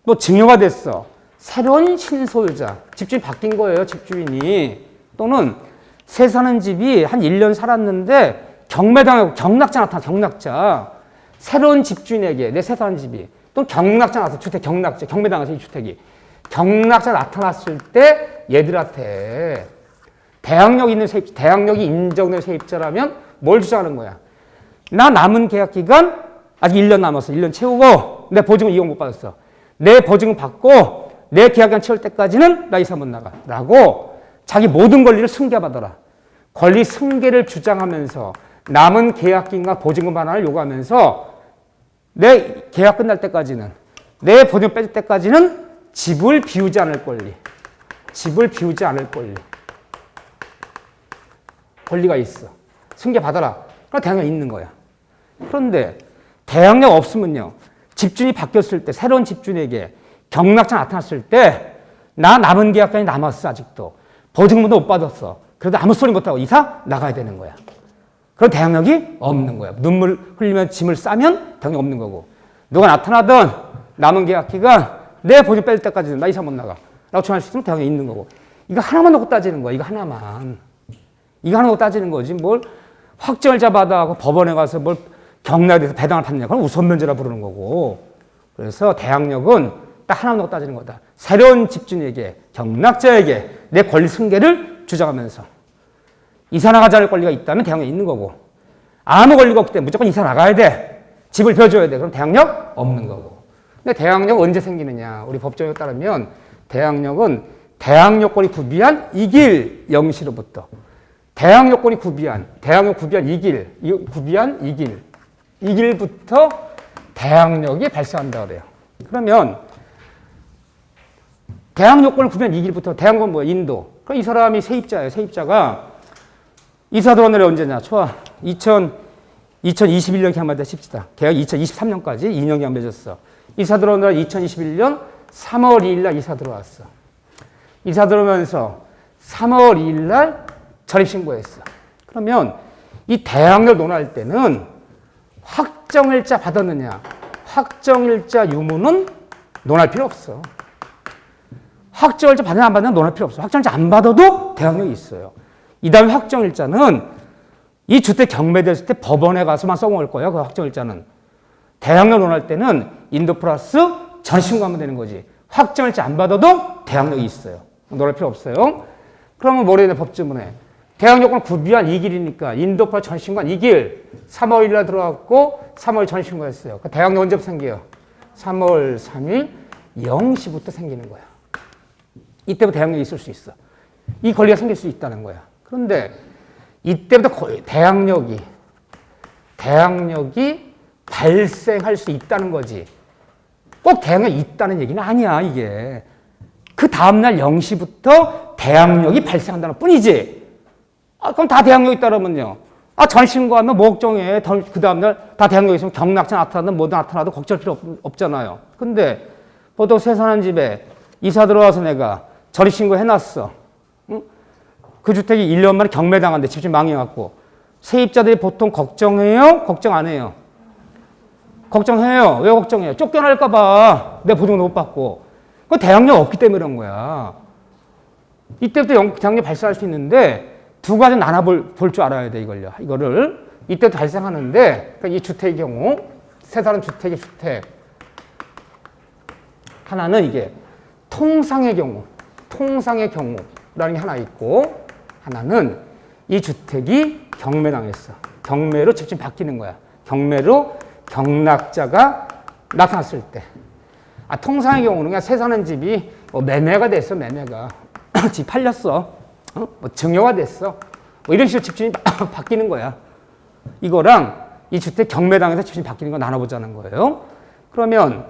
또 증여가 됐어. 새로운 신소유자, 집주인 바뀐 거예요, 집주인이. 또는 새 사는 집이 한 1년 살았는데 경매당하고 경락자 나타나, 경락자. 새로운 집주인에게 내 새 사는 집이 또는 경락자 나타나, 주택 경락자, 경매당해서 이 주택이 경락자 나타났을 때 얘들한테 대항력 있는 세입자, 대항력이 인정된 세입자라면 뭘 주장하는 거야? 나 남은 계약 기간 아직 1년 남았어. 1년 채우고 내 보증금 이용 못 받았어. 내 보증금 받고 내 계약 기간 채울 때까지는 나 이사 못 나가. 라고 자기 모든 권리를 승계받아라. 권리 승계를 주장하면서 남은 계약 기간과 보증금 반환을 요구하면서 내 계약 끝날 때까지는 내 보증금 빼줄 때까지는 집을 비우지 않을 권리. 집을 비우지 않을 권리. 권리가 있어. 승계 받아라. 그럼 대항력 있는 거야. 그런데 대항력 없으면요. 집주인이 바뀌었을 때 새로운 집주인에게 경락자 나타났을 때 나 남은 계약까지 남았어 아직도. 보증금도 못 받았어. 그래도 아무 소리 못하고 이사 나가야 되는 거야. 그럼 대항력이 없는 거야. 눈물 흘리면 짐을 싸면 대항력 없는 거고. 누가 나타나든 남은 계약 기간 내 보증금 뺄 때까지는 나 이사 못 나가. 라고 주장할 수 있으면 대항력이 있는 거고. 이거 하나만 놓고 따지는 거야. 이거 하나만. 이거 하나 놓고 따지는 거지. 뭘 확정일자 받아하고 법원에 가서 뭘 경락에 대해서 배당을 받느냐. 그건 우선면제라 부르는 거고. 그래서 대항력은 딱 하나 놓고 따지는 거다. 새로운 집주인에게, 경락자에게 내 권리 승계를 주장하면서 이사 나가지 않을 권리가 있다면 대항력이 있는 거고 아무 권리가 없기 때문에 무조건 이사 나가야 돼. 집을 비워줘야 돼. 그럼 대항력 없는 거고. 근데 대항력 언제 생기느냐. 우리 법정에 따르면 대항력은 대항력권이 구비한 이길 영시로부터 대항력권이 구비한, 대항력 구비한 이길부터 대항력이 발생한다 그래요. 그러면 대항력권을 구비한 이길부터 대항력은 뭐야? 인도. 그럼 이 사람이 세입자예요. 세입자가 이사 들어온 날이 언제냐? 좋아. 2021년 계약 맺다 칩시다. 계약 2023년까지 2년 계약 맺었어. 이사 들어온 날 2021년 3월 2일 날 이사 들어왔어. 이사 들어오면서 3월 2일 날 전입신고했어. 그러면 이 대항력 논할 때는 확정일자 받았느냐, 확정일자 유무는 논할 필요 없어. 확정일자 받느냐 안 받느냐 논할 필요 없어. 확정일자 안 받아도 대항력이 있어요. 이 다음에 확정일자는 이 주택 경매됐을 때 법원에 가서만 써먹을 거야. 그 확정일자는. 대항력 논할 때는 인도 플러스 전신고하면 되는 거지. 확정일자 안 받아도 대항력이 있어요. 논할 필요 없어요. 그러면 뭐래야 돼 법조문에. 대항력권을 구비한 이길이니까 인도 플러스 전신관 이길 3월 1일 날 들어왔고 3월 전신고했어요. 그 대항력 언제부터 생겨요? 3월 3일 0시부터 생기는 거야. 이때부터 대항력이 있을 수 있어. 이 권리가 생길 수 있다는 거야. 그런데 이때부터 대항력이 발생할 수 있다는 거지. 꼭 대항력이 있다는 얘기는 아니야, 이게. 그 다음날 0시부터 대항력이 발생한다는 뿐이지. 그럼 다 대항력이 있다면요. 전신과하면 뭐 걱정해. 그 다음날 다 대항력이 있으면 경락자 나타나든 뭐든 나타나도 걱정할 필요 없잖아요. 근데 보통 새 사는 집에 이사 들어와서 내가 전입신고 해놨어. 응? 그 주택이 1년 만에 경매당한데 집주인 망해갖고 세입자들이 보통 걱정해요? 걱정 안 해요? 걱정해요. 왜 걱정해요? 쫓겨날까봐 내 보증도 못 받고. 그 대항력 없기 때문에 그런 거야. 이때부터 대항력 발생할 수 있는데 두 가지 나눠볼 줄 알아야 돼, 이거를. 이때도 발생하는데, 그러니까 이 주택의 경우, 새 사는 주택의 주택. 하나는 이게 통상의 경우라는 게 하나 있고, 하나는 이 주택이 경매당했어. 경매로 집주인 바뀌는 거야. 경매로 경락자가 나타났을 때. 통상의 경우는 그냥 새 사는 집이 매매가 됐어, 매매가. 집 팔렸어. 증여가 됐어. 이런 식으로 집주인이 바뀌는 거야. 이거랑 이 주택 경매당해서 집주인이 바뀌는 거 나눠보자는 거예요. 그러면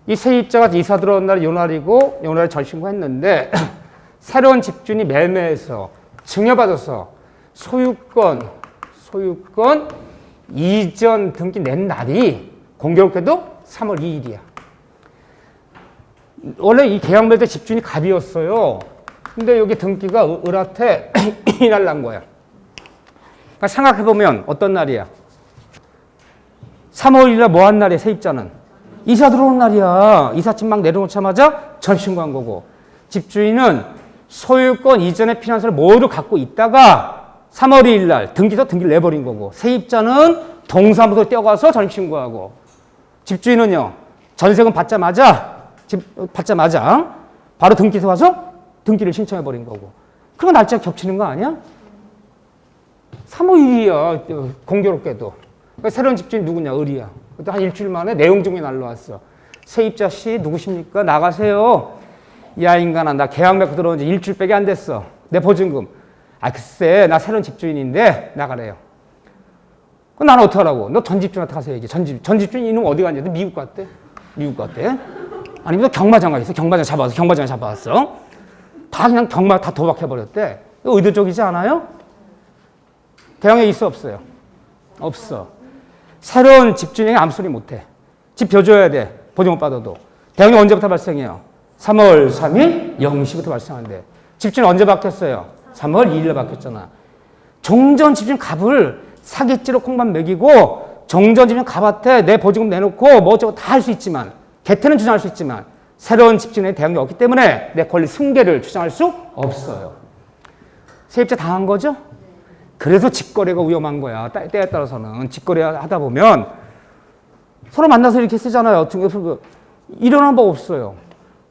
이 세입자가 이사 들어온 날이 요 날이고 요 날에 전신고했는데 새로운 집주인이 매매해서 증여받아서 소유권 이전 등기 낸 날이 공교롭게도 3월 2일이야. 원래 이 계약매매 때 집주인이 갑이었어요. 근데 여기 등기가 을한테 이날 난 거야. 그러니까 생각해보면 어떤 날이야? 3월 1일 뭐 한 날이야, 세입자는? 이사 들어온 날이야. 이삿짐 막 내려놓자마자 전신고한 거고. 집주인은 소유권 이전의 피난서를 모두 갖고 있다가 3월 2일 날 등기서 등기를 내버린 거고. 세입자는 동사무소에 뛰어가서 전신고하고. 집주인은요, 전세금 받자마자 바로 등기소 가서 등기를 신청해버린 거고. 그럼 날짜가 겹치는 거 아니야? 3월 1일이야, 공교롭게도. 그러니까 새로운 집주인 누구냐? 을이야. 그때 한 일주일 만에 내용 증명이 날라왔어. 세입자 씨 누구십니까? 나가세요. 야, 인간아, 나 계약 맺고 들어온 지 일주일밖에 안 됐어. 내 보증금. 글쎄, 나 새로운 집주인인데 나가래요. 그럼 나는 어떡하라고? 너 전 집주인한테 가서 얘기해. 전 집주인 이놈 어디 갔냐? 너 미국 갔대? 아니면 너 경마장 가 있어? 경마장 잡아왔어? 다 그냥 다 도박해버렸대. 이거 의도적이지 않아요? 대항력이 있어, 없어요? 없어. 새로운 집주인에게 아무 소리 못해. 집 벼줘야 돼. 보증 못 받아도. 대항력 언제부터 발생해요? 3월 3일 0시부터 발생한대. 집주인 언제 바뀌었어요? 3월 2일에 바뀌었잖아. 종전 집주인 갑을 사기죄로 콩만 먹이고 종전 집주인 갑한테 내 보증금 내놓고 뭐 어쩌고 다 할 수 있지만 개태는 주장할 수 있지만 새로운 집주인의 대항력이 없기 때문에 내 권리 승계를 주장할 수 없어요. 세입자 당한 거죠? 그래서 직거래가 위험한 거야. 때에 따라서는. 직거래 하다 보면 서로 만나서 이렇게 쓰잖아요. 일어나는 법 없어요.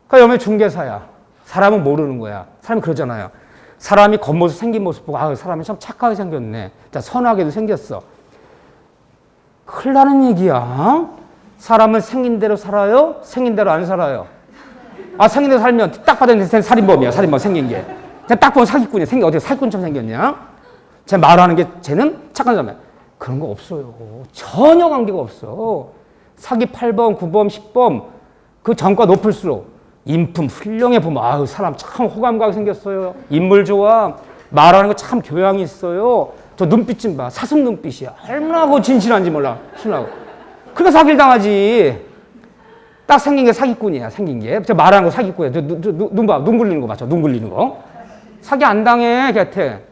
그러니까 여매 중개사야. 사람은 모르는 거야. 사람이 그러잖아요. 사람이 겉모습 생긴 모습 보고 사람이 참 착하게 생겼네. 선하게도 생겼어. 큰일 나는 얘기야. 사람은 생긴 대로 살아요? 생긴 대로 안 살아요? 생긴 대로 살면 딱 봐도 살인범이야. 살인범 생긴 게. 그냥 딱 보면 사기꾼이야. 어떻게 사기꾼처럼 생겼냐? 제 말하는 게 쟤는 착한 사람이야. 그런 거 없어요. 전혀 관계가 없어. 사기 8범, 9범, 10범 그 전과 높을수록 인품 훌륭해 보면 사람 참 호감가게 생겼어요. 인물 좋아. 말하는 거 참 교양이 있어요. 저 눈빛 좀 봐. 사슴 눈빛이야. 얼마나 진실한지 몰라. 신나고. 그러니까 사기를 당하지. 딱 생긴 게 사기꾼이야. 생긴 게. 저 말하는 거 사기꾼이야. 눈 봐. 눈 굴리는 거 맞죠? 눈 굴리는 거. 사기 안 당해. 걔한테.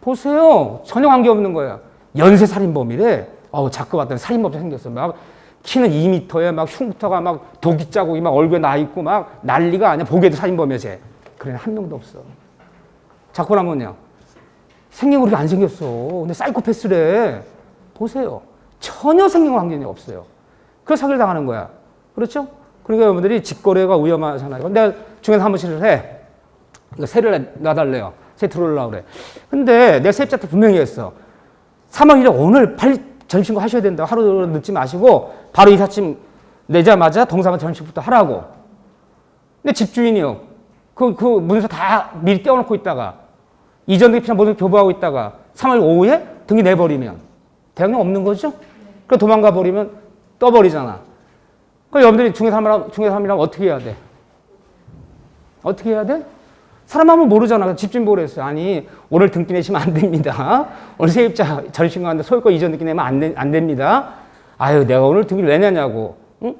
보세요. 전혀 관계없는 거야. 연쇄살인범이래. 자꾸 봤더니 살인범도 생겼어. 막 키는 2m에 막 흉터가 막 독이 자국이 막 얼굴에 나 있고 막 난리가 아니야. 보기에도 살인범이야, 쟤. 그래, 한 명도 없어. 자꾸 나면요. 생긴 거 그렇게 안 생겼어. 근데 사이코패스래. 보세요. 전혀 생긴 관계가 없어요. 그래서 사기를 당하는 거야. 그렇죠? 그러니까 여러분들이 직거래가 위험하잖아요. 내가 중에서 사무실을 해. 그러니까 세를 놔달래요. 세 들어오려고 그래. 근데 내 세입자한테 분명히 했어. 3월 1일 오늘 빨리 전신고 하셔야 된다고. 하루 늦지 마시고 바로 이삿짐 내자마자 동사무소 전신부터 하라고. 근데 집주인이요. 그 문서 다 미리 떼어놓고 있다가 이전 등기 피난 모든 교부하고 있다가 3월 오후에 등기 내버리면 대항력 없는 거죠? 그래 도망가 버리면 떠버리잖아. 그럼 여러분들이 중개3이라면 어떻게 해야 돼? 어떻게 해야 돼? 사람 하면 모르잖아. 집주인보고 그랬어요. 아니, 오늘 등기 내시면 안 됩니다. 오늘 세입자 전신과한데 소유권 이전 등기 내면 안 됩니다. 아유, 내가 오늘 등기를 왜 내냐고. 응?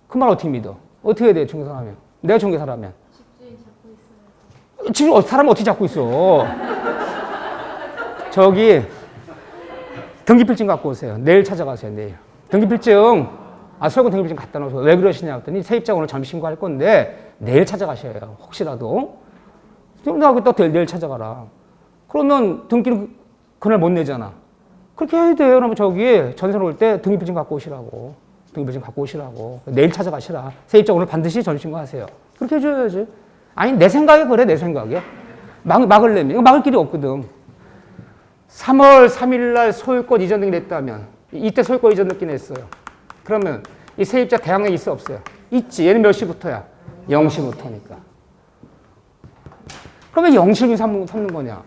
그 말 어떻게 믿어? 어떻게 해야 돼, 중개사라면? 내가 중개사라면? 집주인 잡고 있어요. 지금 사람 어떻게 잡고 있어? 저기, 등기필증 갖고 오세요. 내일 찾아가세요, 내일. 등기필증, 소유권 등기필증 갖다 놓으세요. 왜 그러시냐 했더니 세입자 오늘 점심 신고할 건데 내일 찾아가셔야 해요. 혹시라도. 그럼 또 내일 찾아가라. 그러면 등기는 그날 못 내잖아. 그렇게 해야 돼요. 그러면 저기 전세 올 때 등기필증 갖고 오시라고. 등기필증 갖고 오시라고. 내일 찾아가시라. 세입자 오늘 반드시 전신고 하세요. 그렇게 해줘야지. 아니, 내 생각에 그래, 내 생각에. 막으려면. 이거 막을 길이 없거든. 3월 3일 날 소유권 이전 등기 냈다면, 이때 소유권 이전 등기 냈어요. 그러면 이 세입자 대항력 있어, 없어요? 있지. 얘는 몇 시부터야? 0시부터니까. 그러면 0시 삼는 거냐?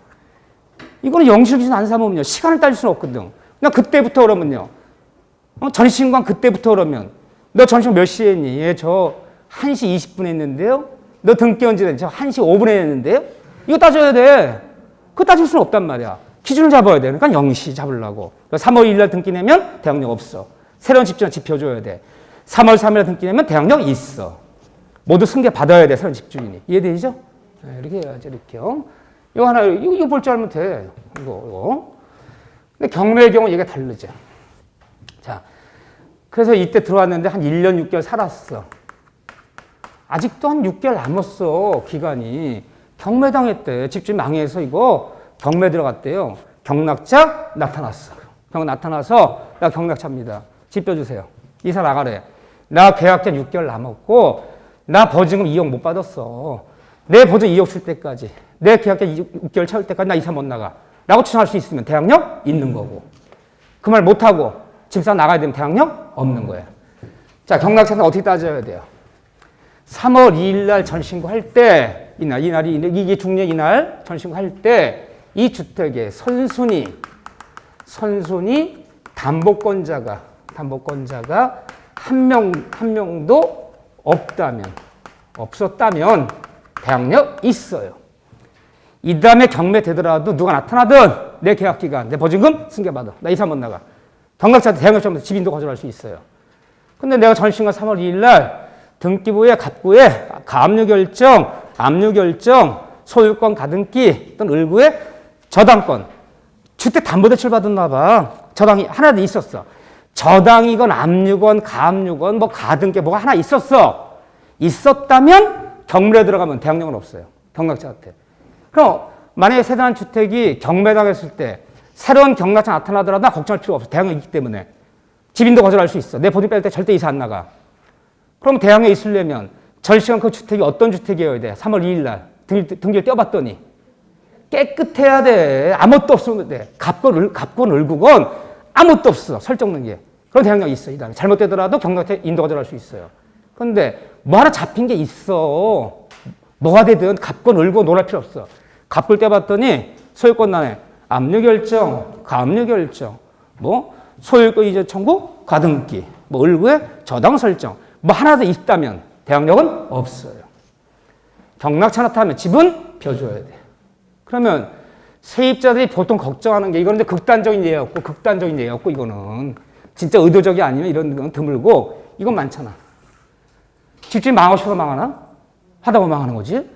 이거는 0시 안 삼으면요. 시간을 따질 수는 없거든. 그냥 그때부터 그러면요. 전신관 그때부터 그러면 너 전신 몇 시에 했니? 예, 저 1시 20분에 했는데요. 너 등기 언제 했니? 저 1시 5분에 했는데요. 이거 따져야 돼. 그거 따질 수는 없단 말이야. 기준을 잡아야 돼. 그러니까 0시 잡으려고. 3월 1일 날 등기 내면 대항력 없어. 새로운 집주인 지표줘야 돼. 3월 3일 날 등기 내면 대항력 있어. 모두 승계 받아야 돼, 새로운 집주인이. 이해되죠? 네, 이렇게 해야지, 이렇게요. 이거 하나, 이거 볼 줄 알면 돼. 이거. 근데 경매의 경우 얘가 다르죠. 자, 그래서 이때 들어왔는데 한 1년 6개월 살았어. 아직도 한 6개월 남았어, 기간이. 경매 당했대. 집주인 망해서 이거 경매 들어갔대요. 경락자 나타났어. 나타나서 나 경락자입니다. 집 펴주세요. 이사 나가래. 나 계약자 6개월 남았고 나 보증금 2억 못 받았어. 내 보증 2억 줄 때까지, 내 계약자 6개월 채울 때까지 나 이사 못 나가. 라고 주장할 수 있으면 대항력 있는 거고. 그 말 못하고 집사 나가야 되면 대항력 없는 거야. 자, 경락자는 어떻게 따져야 돼요? 3월 2일 날 전신고할 때, 이게 중요해, 이날 전신고할 때 이 주택에 선순위 담보권자가 한 명도 없었다면 대항력 있어요. 이 다음에 경매 되더라도 누가 나타나든 내 계약기간, 내 보증금 승계받아. 나 이사 못 나가. 경락자한테 대항력 좀 집인도 거절할 수 있어요. 근데 내가 전신과 3월 2일 날 등기부에 갑구에 압류결정, 소유권 가등기 또는 을구에 저당권, 주택담보대출 받았나 봐. 저당이 하나도 있었어. 저당이건 압류건 가압류건 뭐 가등기 뭐가 하나 있었어. 있었다면 경매에 들어가면 대항력은 없어요. 경락자한테. 그럼 만약에 세단 주택이 경매당했을 때 새로운 경락자 나타나더라도 나 걱정할 필요 없어. 대항력 있기 때문에. 집인도 거절할 수 있어. 내 보증 뺄 때 절대 이사 안 나가. 그럼 대항력 있으려면 전시간 그 주택이 어떤 주택이어야 돼? 3월 2일 날 등기를 떼어봤더니 깨끗해야 돼. 아무것도 없으면 돼. 갑건 을구건 아무것도 없어. 설정는 게. 그런 대항력이 있어. 이 다음에 잘못되더라도 경락자 인도 거절할 수 있어요. 그런데 뭐 하나 잡힌 게 있어. 뭐가 되든 갑건 을고 놀랄 필요 없어. 갑을 떼봤더니 소유권난에 압류결정, 가압류결정, 뭐 소유권 이전 청구, 가등기, 뭐 을구에 저당 설정, 뭐 하나 더 있다면 대항력은 없어요. 경락차 나타나면 집은 펴줘야 돼. 그러면 세입자들이 보통 걱정하는 게 이거는 극단적인 예였고 이거는 진짜 의도적이 아니면 이런 건 드물고 이건 많잖아. 집주인 망하고 싶어서 망하나? 하다 보면 망하는 거지.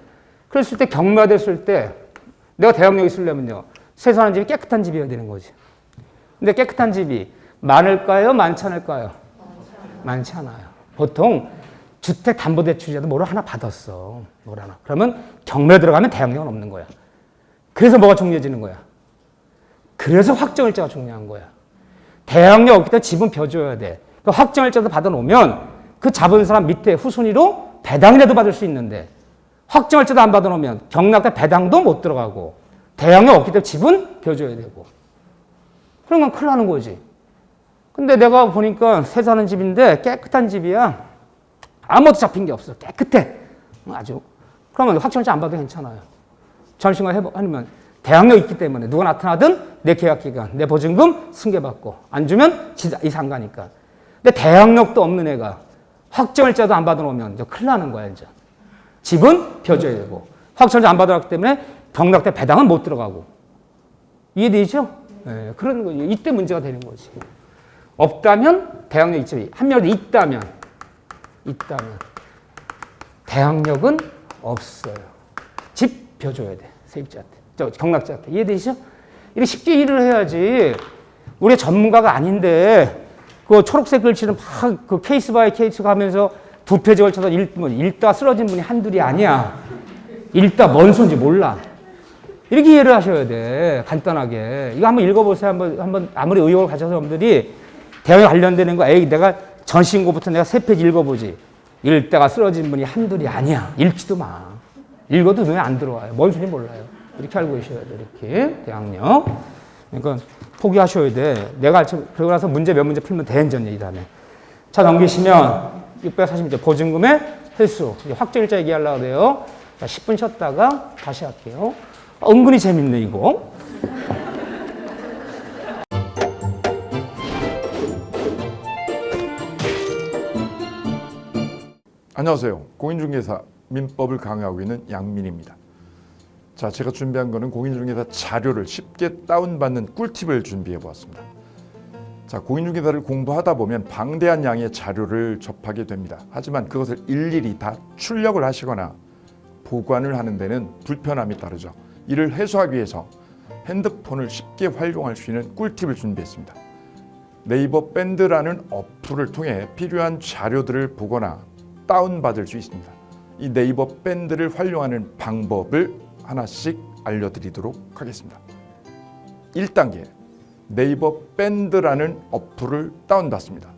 그랬을 때 경매가 됐을 때 내가 대항력이 있으려면요. 새 사는 집이 깨끗한 집이어야 되는 거지. 근데 깨끗한 집이 많을까요? 많지 않을까요? 많지 않아요. 보통 주택담보대출이라도 뭐를 하나 받았어. 뭘 하나. 그러면 경매 들어가면 대항력은 없는 거야. 그래서 뭐가 중요해지는 거야? 그래서 확정일자가 중요한 거야. 대항력 없기 때문에 집은 벼줘야 돼. 그 확정일자도 받아놓으면 그 잡은 사람 밑에 후순위로 배당이라도 받을 수 있는데 확정일자도 안 받아놓으면 경락자 배당도 못 들어가고 대항력 없기 때문에 집은 벼줘야 되고 그러면 큰일 나는 거지. 근데 내가 보니까 새 사는 집인데 깨끗한 집이야. 아무것도 잡힌 게 없어. 깨끗해. 아주. 그러면 확정일자 안 받아도 괜찮아요. 전신과 해보면 대항력 있기 때문에 누가 나타나든 내 계약기간, 내 보증금 승계받고 안 주면 이사 안 가니까. 근데 대학력도 없는 애가 학점일자도 안 받아놓으면 이제 큰일 나는 거야, 이제. 집은 펴줘야 되고, 학점일자 안 받아놨기 때문에 경락대 배당은 못 들어가고. 이해되죠? 네, 그런 거죠. 이때 문제가 되는 거지. 없다면 대학력 있지. 한 명이 있다면 대학력은 없어요. 집 펴줘야 돼. 세입자한테. 경락자한테. 이해되시죠? 이렇게 쉽게 일을 해야지. 우리가 전문가가 아닌데 그 초록색 글씨는 막 그 케이스 바이 케이스 가면서 두 페이지 걸쳐서 읽다 쓰러진 분이 한둘이 아니야. 읽다 뭔 소리인지 몰라. 이렇게 이해를 하셔야 돼. 간단하게. 이거 한번 읽어보세요. 한번 아무리 의욕을 가져서 여러분들이 대학에 관련되는 거, 에이, 내가 전신고부터 내가 3페이지 읽어보지. 읽다가 쓰러진 분이 한둘이 아니야. 읽지도 마. 읽어도 눈에 안 들어와요. 뭔 소리인지 몰라요. 이렇게 알고 계셔야 돼. 이렇게. 대학력. 그러니까 포기하셔야 돼. 내가 그러고 나서 몇 문제 풀면 돼. 이 다음에. 자, 넘기시면 640문제 보증금의 횟수. 확정일자 얘기하려고 그래요. 자, 10분 쉬었다가 다시 할게요. 은근히 재밌네, 이거. 안녕하세요. 공인중개사 민법을 강의하고 있는 양민입니다. 자, 제가 준비한 거는 공인중개사 자료를 쉽게 다운받는 꿀팁을 준비해 보았습니다. 자, 공인중개사를 공부하다 보면 방대한 양의 자료를 접하게 됩니다. 하지만 그것을 일일이 다 출력을 하시거나 보관을 하는 데는 불편함이 따르죠. 이를 해소하기 위해서 핸드폰을 쉽게 활용할 수 있는 꿀팁을 준비했습니다. 네이버 밴드라는 어플을 통해 필요한 자료들을 보거나 다운받을 수 있습니다. 이 네이버 밴드를 활용하는 방법을 하나씩 알려드리도록 하겠습니다. 1단계, 네이버 밴드라는 어플을 다운받습니다.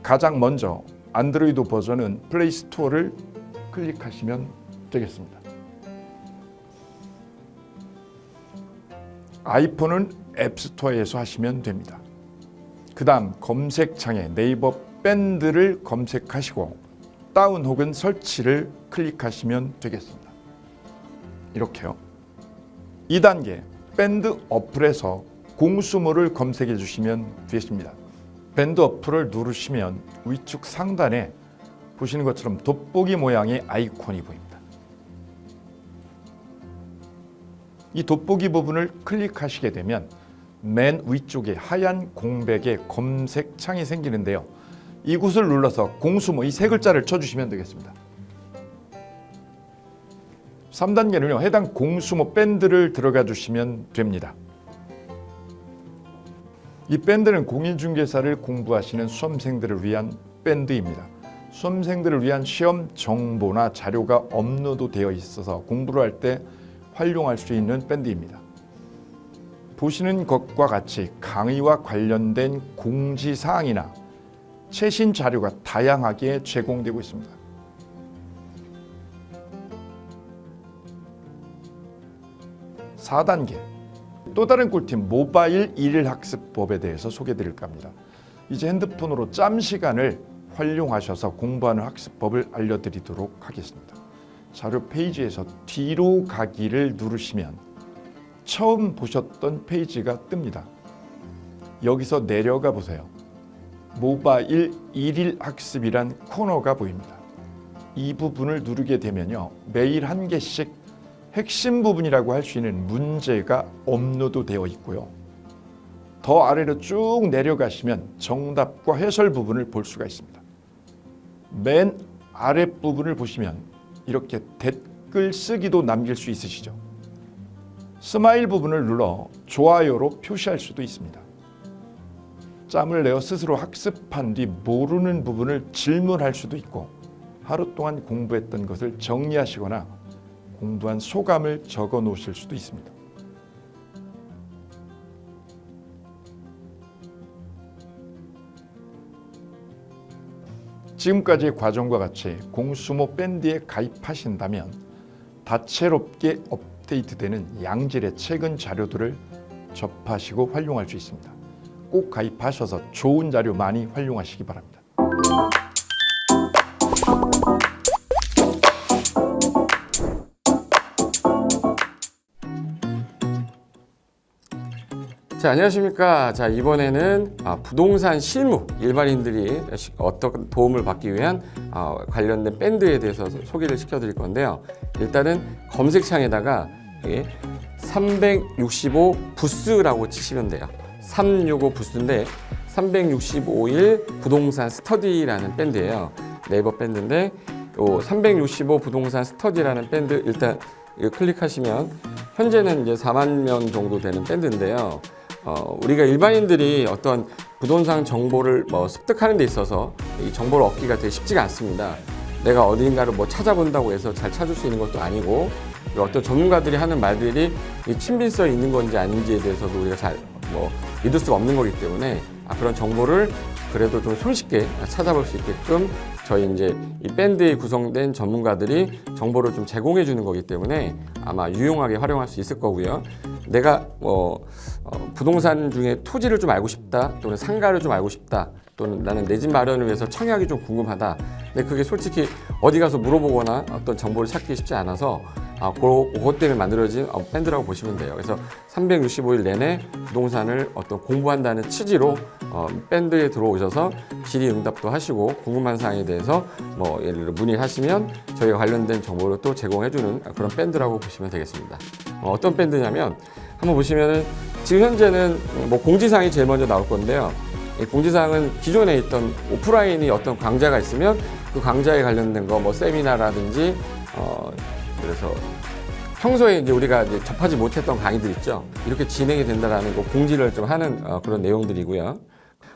가장 먼저 안드로이드 버전은 플레이 스토어를 클릭하시면 되겠습니다. 아이폰은 앱스토어에서 하시면 됩니다. 그 다음 검색창에 네이버 밴드를 검색하시고 다운 혹은 설치를 클릭하시면 되겠습니다. 이렇게요. 2단계, 밴드 어플에서 공수모를 검색해 주시면 되겠습니다. 밴드 어플을 누르시면 위쪽 상단에 보시는 것처럼 돋보기 모양의 아이콘이 보입니다. 이 돋보기 부분을 클릭하시게 되면 맨 위쪽에 하얀 공백의 검색창이 생기는데요. 이곳을 눌러서 공수모 이 세 글자를 쳐주시면 되겠습니다. 3단계는요. 해당 공수모 밴드를 들어가 주시면 됩니다. 이 밴드는 공인중개사를 공부하시는 수험생들을 위한 밴드입니다. 수험생들을 위한 시험 정보나 자료가 업로드되어 있어서 공부를 할 때 활용할 수 있는 밴드입니다. 보시는 것과 같이 강의와 관련된 공지사항이나 최신 자료가 다양하게 제공되고 있습니다. (4단계) 또 다른 꿀팁 모바일 일일학습법에 대해서 소개드릴까 합니다. 이제 핸드폰으로 짬 시간을 활용하셔서 공부하는 학습법을 알려드리도록 하겠습니다. 자료 페이지에서 뒤로 가기를 누르시면 처음 보셨던 페이지가 뜹니다. 여기서 내려가 보세요. 모바일 일일 학습이란 코너가 보입니다. 이 부분을 누르게 되면요. 매일 한 개씩 핵심 부분이라고 할 수 있는 문제가 업로드되어 있고요. 더 아래로 쭉 내려가시면 정답과 해설 부분을 볼 수가 있습니다. 맨 아랫부분을 보시면 이렇게 댓글 쓰기도 남길 수 있으시죠. 스마일 부분을 눌러 좋아요로 표시할 수도 있습니다. 짬을 내어 스스로 학습한 뒤 모르는 부분을 질문할 수도 있고 하루 동안 공부했던 것을 정리하시거나 공부한 소감을 적어 놓으실 수도 있습니다. 지금까지의 과정과 같이 공수모 밴드에 가입하신다면 다채롭게 업데이트되는 양질의 최근 자료들을 접하시고 활용할 수 있습니다. 꼭 가입하셔서 좋은 자료 많이 활용하시기 바랍니다. 자, 안녕하십니까. 자, 이번에는 부동산 실무, 일반인들이 어떤 도움을 받기 위한 관련된 밴드에 대해서 소개를 시켜드릴 건데요. 일단은 검색창에다가 365 부스라고 치시면 돼요. 365 부스인데 365일 부동산 스터디라는 밴드예요. 네이버 밴드인데 365 부동산 스터디라는 밴드 일단 이거 클릭하시면 현재는 이제 4만 명 정도 되는 밴드인데요. 우리가 일반인들이 어떤 부동산 정보를 습득하는 데 있어서 이 정보를 얻기가 되게 쉽지가 않습니다. 내가 어딘가를 찾아본다고 해서 잘 찾을 수 있는 것도 아니고, 어떤 전문가들이 하는 말들이 이 친밀성이 있는 건지 아닌지에 대해서도 우리가 잘 믿을 수가 없는 거기 때문에 그런 정보를 그래도 좀 손쉽게 찾아볼 수 있게끔 저희 이제 이 밴드에 구성된 전문가들이 정보를 좀 제공해 주는 거기 때문에 아마 유용하게 활용할 수 있을 거고요. 내가 부동산 중에 토지를 좀 알고 싶다, 또는 상가를 좀 알고 싶다, 또는 나는 내 집 마련을 위해서 청약이 좀 궁금하다. 근데 그게 솔직히 어디 가서 물어보거나 어떤 정보를 찾기 쉽지 않아서 그것 때문에 만들어진 밴드라고 보시면 돼요. 그래서 365일 내내 부동산을 어떤 공부한다는 취지로 밴드에 들어오셔서 질의응답도 하시고 궁금한 사항에 대해서 예를 들어 문의를 하시면 저희가 관련된 정보를 또 제공해주는 그런 밴드라고 보시면 되겠습니다. 어떤 밴드냐면 한번 보시면은 지금 현재는 공지사항이 제일 먼저 나올 건데요. 이 공지사항은 기존에 있던 오프라인이 어떤 강좌가 있으면 그 강좌에 관련된 거 세미나라든지 그래서 평소에 이제 우리가 이제 접하지 못했던 강의들 있죠. 이렇게 진행이 된다라는 거 공지를 좀 하는 그런 내용들이고요.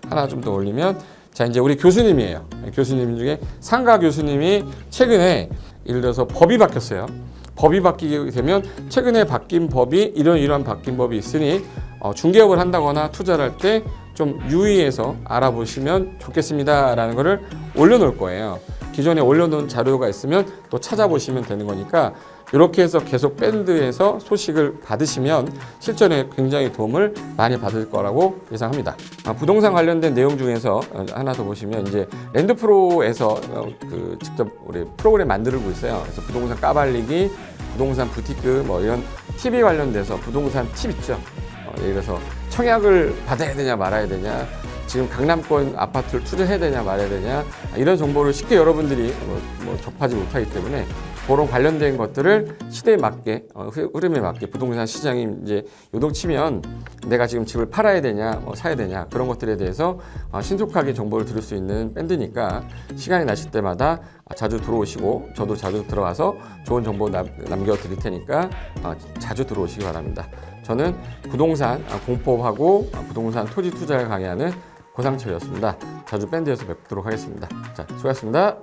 하나 좀 더 올리면 자, 이제 우리 교수님이에요. 교수님 중에 상가 교수님이 최근에 예를 들어서 법이 바뀌었어요. 법이 바뀌게 되면 최근에 바뀐 법이 이러한 바뀐 법이 있으니 중개업을 한다거나 투자를 할 때 좀 유의해서 알아보시면 좋겠습니다라는 거를 올려놓을 거예요. 기존에 올려놓은 자료가 있으면 또 찾아보시면 되는 거니까 이렇게 해서 계속 밴드에서 소식을 받으시면 실전에 굉장히 도움을 많이 받을 거라고 예상합니다. 부동산 관련된 내용 중에서 하나 더 보시면 이제 랜드프로에서 직접 우리 프로그램 만들고 있어요. 그래서 부동산 까발리기, 부동산 부티크 이런 팁이 관련돼서 부동산 팁 있죠. 예를 들어서 청약을 받아야 되냐 말아야 되냐, 지금 강남권 아파트를 투자해야 되냐 말아야 되냐, 이런 정보를 쉽게 여러분들이 접하지 못하기 때문에 그런 관련된 것들을 시대에 맞게 흐름에 맞게 부동산 시장이 이제 요동치면 내가 지금 집을 팔아야 되냐 사야 되냐 그런 것들에 대해서 신속하게 정보를 들을 수 있는 밴드니까 시간이 나실 때마다 자주 들어오시고 저도 자주 들어와서 좋은 정보 남겨드릴 테니까 자주 들어오시기 바랍니다. 저는 부동산 공법하고 부동산 토지 투자를 강의하는 고상철이었습니다. 자주 밴드에서 뵙도록 하겠습니다. 자, 수고하셨습니다.